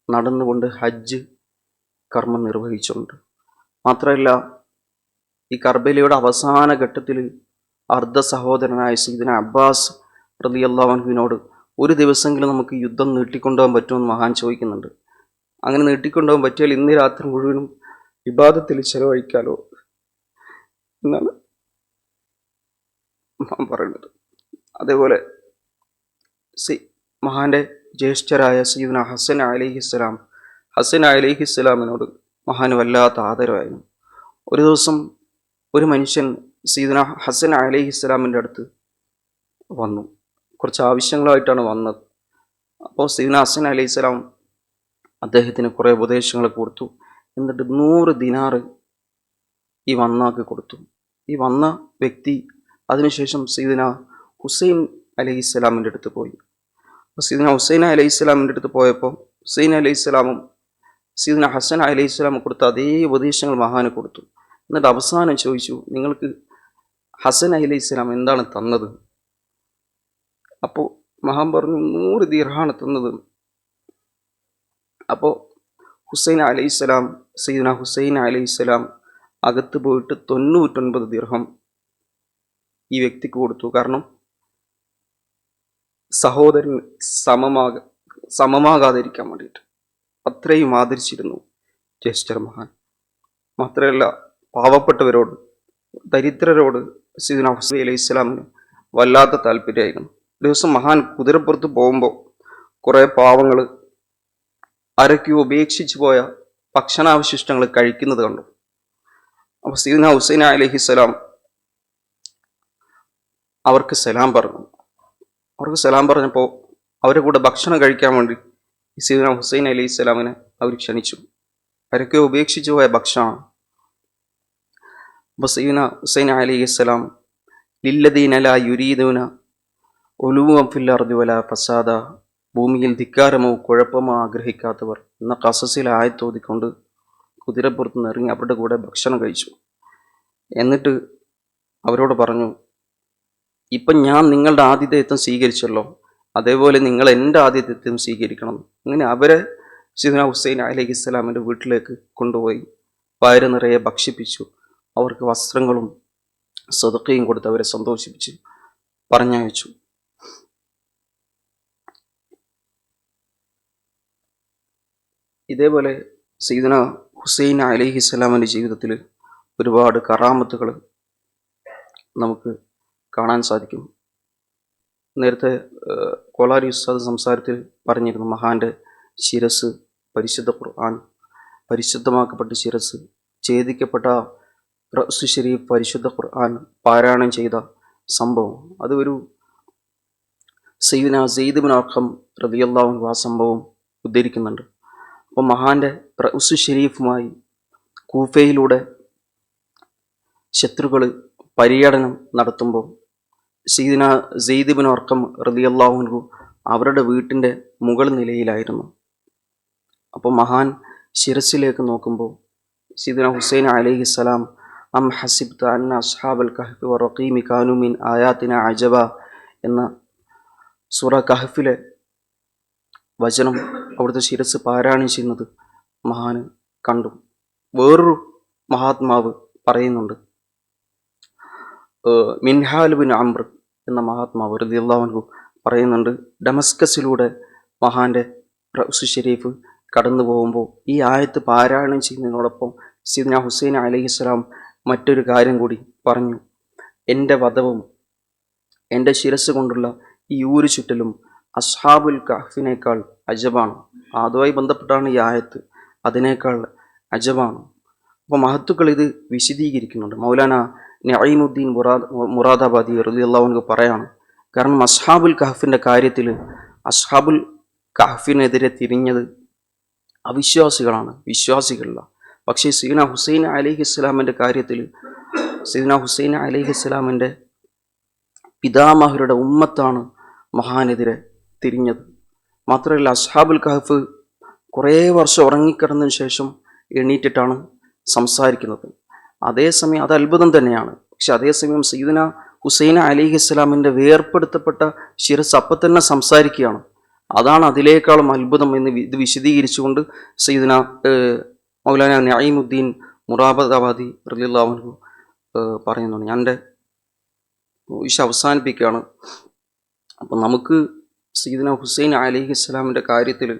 നടന്നുകൊണ്ട് ഹജ്ജ് കർമ്മം നിർവഹിച്ചിട്ടുണ്ട്. മാത്രമല്ല ഈ കർബലയുടെ അവസാന ഘട്ടത്തിൽ അർദ്ധ സഹോദരനായ സയ്യിദന അബ്ബാസ് റളിയല്ലാഹു അൻഹുവിനോട് ഒരു ദിവസമെങ്കിലും നമുക്ക് യുദ്ധം നീട്ടിക്കൊണ്ടുപോകാൻ പറ്റുമെന്ന് മഹാൻ ചോദിക്കുന്നുണ്ട്. അങ്ങനെ നീട്ടിക്കൊണ്ടുപോകാൻ പറ്റിയാൽ ഇന്ന് രാത്രി മുഴുവനും ഇബാദത്തിൽ ചെലവഴിക്കാലോ എന്നാണ് മഹാൻ പറയുന്നത്. അതേപോലെ മഹാന്റെ ജ്യേഷ്ഠരായ സയ്യിദന ഹസൻ അലൈഹിസ്സലാമിനോട് മഹാന് വല്ലാത്ത ആദരവായിരുന്നു. ഒരു ദിവസം ഒരു മനുഷ്യൻ സയ്യിദന ഹസൻ അലൈഹിസ്സലാമിൻ്റെ അടുത്ത് വന്നു. കുറച്ച് ആവശ്യങ്ങളായിട്ടാണ് വന്നത്. അപ്പോൾ സയ്യിദ്നാ ഹസൻ അലൈഹി സ്വലാം അദ്ദേഹത്തിന് കുറേ ഉപദേശങ്ങൾ കൊടുത്തു. എന്നിട്ട് 100 ദിനാറ് ഈ വന്നാക്ക് കൊടുത്തു. ഈ വന്ന വ്യക്തി അതിനുശേഷം സയ്യിദ്നാ ഹുസൈൻ അലൈഹിസ്സലാമിൻ്റെ അടുത്ത് പോയി. അപ്പോൾ സയ്യിദ്നാ ഹുസൈൻ അലൈഹിസ്സലാമിൻ്റെ അടുത്ത് പോയപ്പോൾ ഹുസൈൻ അലൈഹിസ്സലാമും സയ്യിദ്നാ ഹസൻ അലൈഹിസ്സലാം കൊടുത്ത അതേ ഉപദേശങ്ങൾ മഹാന് കൊടുത്തു. എന്നിട്ട് അവസാനം ചോദിച്ചു, നിങ്ങൾക്ക് ഹസൻ അലൈഹിസ്സലാം എന്താണ് തന്നത്? അപ്പോൾ മഹാൻ പറഞ്ഞു, 100 ദിർഹാണ് തന്നത്. അപ്പോൾ ഹുസൈൻ അലൈഹിസ്സലാം സയ്യിദ്നാ ഹുസൈൻ അലൈഹിസ്സലാം അകത്ത് പോയിട്ട് 99 ദിർഹം ഈ വ്യക്തിക്ക് കൊടുത്തു. കാരണം സഹോദരൻ സമമാകാതിരിക്കാൻ വേണ്ടിയിട്ട് അത്രയും ആദരിച്ചിരുന്നു ജ്യേഷ്ഠർ മഹാൻ. മാത്രമല്ല, പാവപ്പെട്ടവരോട്, ദരിദ്രരോട് സയ്യിദ്നാ ഹുസൈൻ അലൈഹി സ്വലാമിന് വല്ലാത്ത താല്പര്യമായിരുന്നു. ഒരു ദിവസം മഹാൻ കുതിരപ്പുറത്ത് പോകുമ്പോൾ കുറേ പാവങ്ങൾ ആരൊക്കെയോ ഉപേക്ഷിച്ചു പോയ ഭക്ഷണാവശിഷ്ടങ്ങൾ കഴിക്കുന്നത് കണ്ടു. അപ്പോൾ സയ്യിദ്നാ ഹുസൈൻ അലൈഹിസ്സലാം അവർക്ക് സലാം പറഞ്ഞു. അവർക്ക് സലാം പറഞ്ഞപ്പോൾ അവരുടെ കൂടെ ഭക്ഷണം കഴിക്കാൻ വേണ്ടി സയ്യിദ്നാ ഹുസൈൻ അലൈഹിസ്സലാമിനെ അവർ ക്ഷണിച്ചു. ആരൊക്കെയോ ഉപേക്ഷിച്ചു പോയ ഭക്ഷണമാണ്. അപ്പോൾ സയ്യിദ്നാ ഹുസൈൻ അലൈഹിസ്സലാം ലില്ലദീന ലാ യുരീദൂന ഉലൂവൻ ഫിൽ അർദി വലാ ഫസാദ, ഭൂമിയിൽ ധിക്കാരമോ കുഴപ്പമോ ആഗ്രഹിക്കാത്തവർ എന്ന ഖസസിലെ ആയത്തോതിക്കൊണ്ട് കുതിരപ്പുറത്ത് നിന്ന് ഇറങ്ങി അവരുടെ കൂടെ ഭക്ഷണം കഴിച്ചു. എന്നിട്ട് അവരോട് പറഞ്ഞു, ഇപ്പം ഞാൻ നിങ്ങളുടെ ആതിഥേയത്വം സ്വീകരിച്ചല്ലോ, അതേപോലെ നിങ്ങൾ എൻ്റെ ആതിഥേയത്വം സ്വീകരിക്കണം. അങ്ങനെ അവരെ സയ്യിദ്നാ ഹുസൈൻ അലൈഹിസ്സലാമിൻ്റെ വീട്ടിലേക്ക് കൊണ്ടുപോയി വയറ് നിറയെ ഭക്ഷിപ്പിച്ചു. അവർക്ക് വസ്ത്രങ്ങളും സദഖയും കൊടുത്ത് അവരെ സന്തോഷിപ്പിച്ച് പറഞ്ഞയച്ചു. ഇതേപോലെ സയ്യിദ്നാ ഹുസൈൻ അലൈഹിസ്സലാമിൻ്റെ ജീവിതത്തിൽ ഒരുപാട് കറാമത്തുകൾ നമുക്ക് കാണാൻ സാധിക്കും. നേരത്തെ കോളാരി ഉസ്താദ് സംസാരത്തിൽ പറഞ്ഞിരുന്നു, മഹാന്റെ ശിരസ് പരിശുദ്ധ ഖുർആൻ, പരിശുദ്ധമാക്കപ്പെട്ട ശിരസ് ഛേദിക്കപ്പെട്ട റഅ്സു ശരീഫ് പരിശുദ്ധ ഖുർആൻ പാരായണം ചെയ്ത സംഭവം. അത് ഒരു സയ്യിദ്നാ സെയ്ദ് ഇബ്നു അർഖം റളിയല്ലാഹു അൻഹു ആ സംഭവം ഉദ്ധരിക്കുന്നുണ്ട്. അപ്പോൾ മഹാന്റെ റഅ്സു ശരീഫുമായി കൂഫയിലൂടെ ശത്രുക്കൾ പര്യടനം നടത്തുമ്പോൾ സയ്യിദ്നാ സെയ്ദ് ഇബ്നു അർഖം റളിയല്ലാഹു അൻഹു അവരുടെ വീട്ടിൻ്റെ മുകൾ നിലയിലായിരുന്നു. അപ്പോൾ മഹാൻ ശിരസിലേക്ക് നോക്കുമ്പോൾ സയ്യിദ്നാ ഹുസൈൻ അലൈഹിസ്സലാം അം ഹസിബ്ത അന്ന അസ്ഹാബൽ കഹ്ഫി വറഖീമി കാനൂ മിൻ ആയാതിന അജബ എന്ന സൂറ കഹ്ഫിലെ വചനം അവിടുത്തെ ശിരസ് പാരായണം ചെയ്യുന്നത് മഹാന് കണ്ടു. വേറൊരു മഹാത്മാവ് പറയുന്നുണ്ട്, മിൻഹാൽ ബിൻ അംർ എന്ന മഹാത്മാവ് റളിയല്ലാഹു അൻഹു പറയുന്നുണ്ട്, ഡമസ്കസിലൂടെ മഹാന്റെ റഅ്സു ശരീഫ് കടന്നു പോകുമ്പോൾ ഈ ആയത്ത് പാരായണം ചെയ്യുന്നതിനോടൊപ്പം സയ്യിദ്നാ ഹുസൈൻ അലൈഹിസ്സലാം മറ്റൊരു കാര്യം കൂടി പറഞ്ഞു, എൻ്റെ വധവും എൻ്റെ ശിരസ് കൊണ്ടുള്ള ഈ ഊരു ചുറ്റലും അസ്ഹാബുൽ കഹ്ഫിനേക്കാൾ അജബാണ്. അതുമായി ബന്ധപ്പെട്ടാണ് ഈ ആയത്ത്, അതിനേക്കാൾ അജബാണ്. അപ്പോൾ മഹത്തുക്കൾ ഇത് വിശദീകരിക്കുന്നുണ്ട്. മൗലാന നഈമുദ്ദീൻ മുറാദാബാദി റളിയല്ലാഹു അൻഹു പറയാണ്, കാരണം അസ്ഹാബുൽ കഹ്ഫിൻ്റെ കാര്യത്തിൽ അസ്ഹാബുൽ കഹ്ഫിനെതിരെ തിരിഞ്ഞത് അവിശ്വാസികളാണ്, വിശ്വാസികളല്ല. പക്ഷേ സയ്യിദ്നാ ഹുസൈൻ അലൈഹിസ്സലാമിൻ്റെ കാര്യത്തിൽ സയ്യിദ്നാ ഹുസൈൻ അലൈഹിസ്സലാമിൻ്റെ പിതാമഹരുടെ ഉമ്മത്താണ് മഹാനെതിരെ തിരിഞ്ഞത്. മാത്രമല്ല, അസ്ഹാബുൽ കഹ്ഫ് കുറേ വർഷം ഉറങ്ങിക്കിടന്നതിന് ശേഷം എണീറ്റിട്ടാണ് സംസാരിക്കുന്നത്. അതേസമയം അത് അത്ഭുതം തന്നെയാണ്. പക്ഷെ അതേസമയം സയ്യിദ്നാ ഹുസൈൻ അലൈഹിസ്സലാമിൻ്റെ വേർപ്പെടുത്തപ്പെട്ട ശിരസ് അപ്പം തന്നെ സംസാരിക്കുകയാണ്. അതാണ് അതിലേക്കാളും അത്ഭുതം എന്ന് ഇത് വിശദീകരിച്ചുകൊണ്ട് സയ്യിദ്നാ മൗലാന നഈമുദ്ദീൻ മുറാദാബാദി റളിയല്ലാഹു അൻഹു പറയുന്നുണ്ട്. ഞാൻ എൻ്റെ അവസാനിപ്പിക്കുകയാണ്. അപ്പം നമുക്ക് സയ്യിദ്നാ ഹുസൈൻ അലൈഹിസ്സലാമിൻ്റെ കാര്യത്തിൽ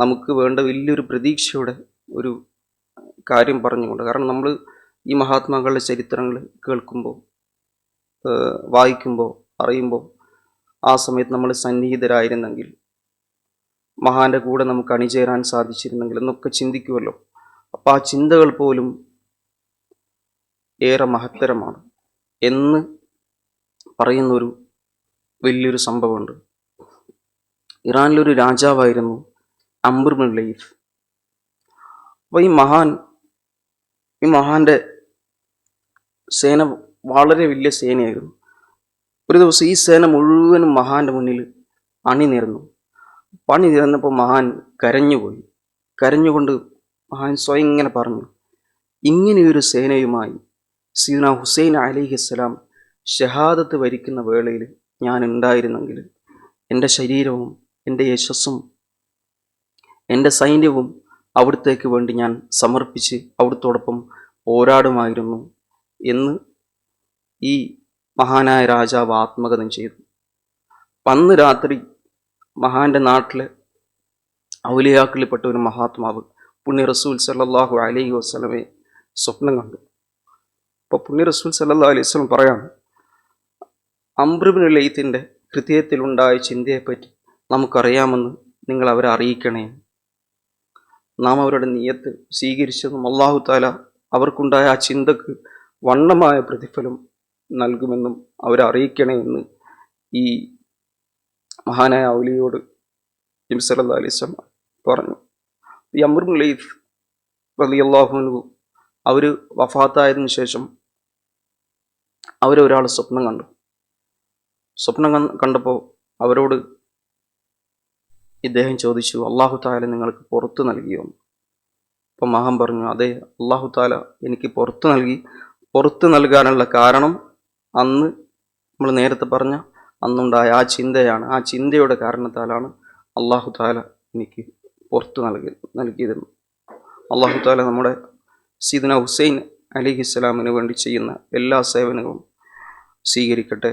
നമുക്ക് വേണ്ട വലിയൊരു പ്രതീക്ഷയുടെ ഒരു കാര്യം പറഞ്ഞുകൊണ്ട്, കാരണം നമ്മൾ ഈ മഹാത്മാക്കളുടെ ചരിത്രങ്ങൾ കേൾക്കുമ്പോൾ, വായിക്കുമ്പോൾ, അറിയുമ്പോൾ ആ സമയത്ത് നമ്മൾ സന്നിഹിതരായിരുന്നെങ്കിൽ, മഹാന്റെ കൂടെ നമുക്ക് അണിചേരാൻ സാധിച്ചിരുന്നെങ്കിൽ എന്നൊക്കെ ചിന്തിക്കുമല്ലോ. അപ്പോൾ ആ ചിന്തകൾ പോലും ഏറെ മഹത്തരമാണ് എന്ന് പറയുന്നൊരു വലിയൊരു സംഭവമുണ്ട്. ഇറാനിലൊരു രാജാവായിരുന്നു അംർ ബിൻ ലൈഫ്. അപ്പോൾ ഈ മഹാന്റെ സേന വളരെ വലിയ സേനയായിരുന്നു. ഒരു ദിവസം ഈ സേന മുഴുവനും മഹാന്റെ മുന്നിൽ അണിനിരന്നു. നിരന്നപ്പോൾ മഹാൻ കരഞ്ഞുപോയി. കരഞ്ഞുകൊണ്ട് മഹാൻ സ്വയം ഇങ്ങനെ പറഞ്ഞു, ഇങ്ങനെയൊരു സേനയുമായി സീദന ഹുസൈൻ അലൈഹിസ്സലാം ഷഹാദത്ത് വരിക്കുന്ന വേളയിൽ ഞാൻ ഉണ്ടായിരുന്നെങ്കിൽ എൻ്റെ ശരീരവും എൻ്റെ യശസ്സും എൻ്റെ സൈന്യവും അവിടത്തേക്ക് വേണ്ടി ഞാൻ സമർപ്പിച്ച് അവിടുത്തോടൊപ്പം പോരാടുമായിരുന്നു എന്ന് ഈ മഹാനായ രാജാവ് ആത്മകഥം ചെയ്തു. അന്ന് രാത്രി മഹാന്റെ നാട്ടിലെ ഔലിയാക്കളിൽപ്പെട്ട ഒരു മഹാത്മാവ് പുണ്യ റസൂൽ സല്ലല്ലാഹു അലൈഹി വസല്ലമയെ സ്വപ്നം കണ്ടു. അപ്പോൾ പുണ്യ റസൂൽ സല്ലല്ലാഹു അലൈഹി വസല്ലം പറയാണ്, അംർ ബിൻ ലൈത്തിന്റെ ഹൃദയത്തിലുണ്ടായ ചിന്തയെപ്പറ്റി നമുക്കറിയാമെന്ന് നിങ്ങൾ അവരെ അറിയിക്കണേ. നാം അവരുടെ നിയ്യത്ത് സ്വീകരിച്ചതും അല്ലാഹു തആല അവർക്കുണ്ടായ ആ ചിന്തക്ക് വണ്ണമായ പ്രതിഫലം നൽകുമെന്നും അവരെ അറിയിക്കണേ എന്ന് ഈ മഹാനായ ഔലിയോട് നബി സല്ലല്ലാഹു അലൈഹി വസല്ലം പറഞ്ഞു. ഈ അംർ ബിൻ ലൈത്ത് റളിയല്ലാഹു അൻഹു അവർ വഫാത്തായതിനു ശേഷം ഒരാൾ സ്വപ്നം കണ്ടു. സ്വപ്നം കണ്ടപ്പോൾ അവരോട് ഇദ്ദേഹം ചോദിച്ചു, അല്ലാഹു തആല നിങ്ങൾക്ക് പുറത്തു നൽകിയോ? അപ്പം മഹാൻ പറഞ്ഞു, അതെ, അല്ലാഹു തആല എനിക്ക് പുറത്തു നൽകാനുള്ള കാരണം അന്ന് നമ്മൾ നേരത്തെ പറഞ്ഞ അന്നുണ്ടായ ആ ചിന്തയാണ്. ആ ചിന്തയുടെ കാരണത്താലാണ് അല്ലാഹു തആല എനിക്ക് പുറത്തു നൽകിയതെന്ന്. അല്ലാഹു തആല നമ്മുടെ സയ്യിദുനാ ഹുസൈൻ അലൈഹിസ്സലാമിന് വേണ്ടി ചെയ്യുന്ന എല്ലാ സേവനങ്ങളും സ്വീകരിക്കട്ടെ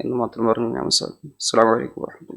എന്ന് മാത്രം പറഞ്ഞു ഞാൻ അവസാനിപ്പിക്കുന്നു. അസ്സലാമു അലൈക്കും വറഹ്മത്തുള്ളാഹി.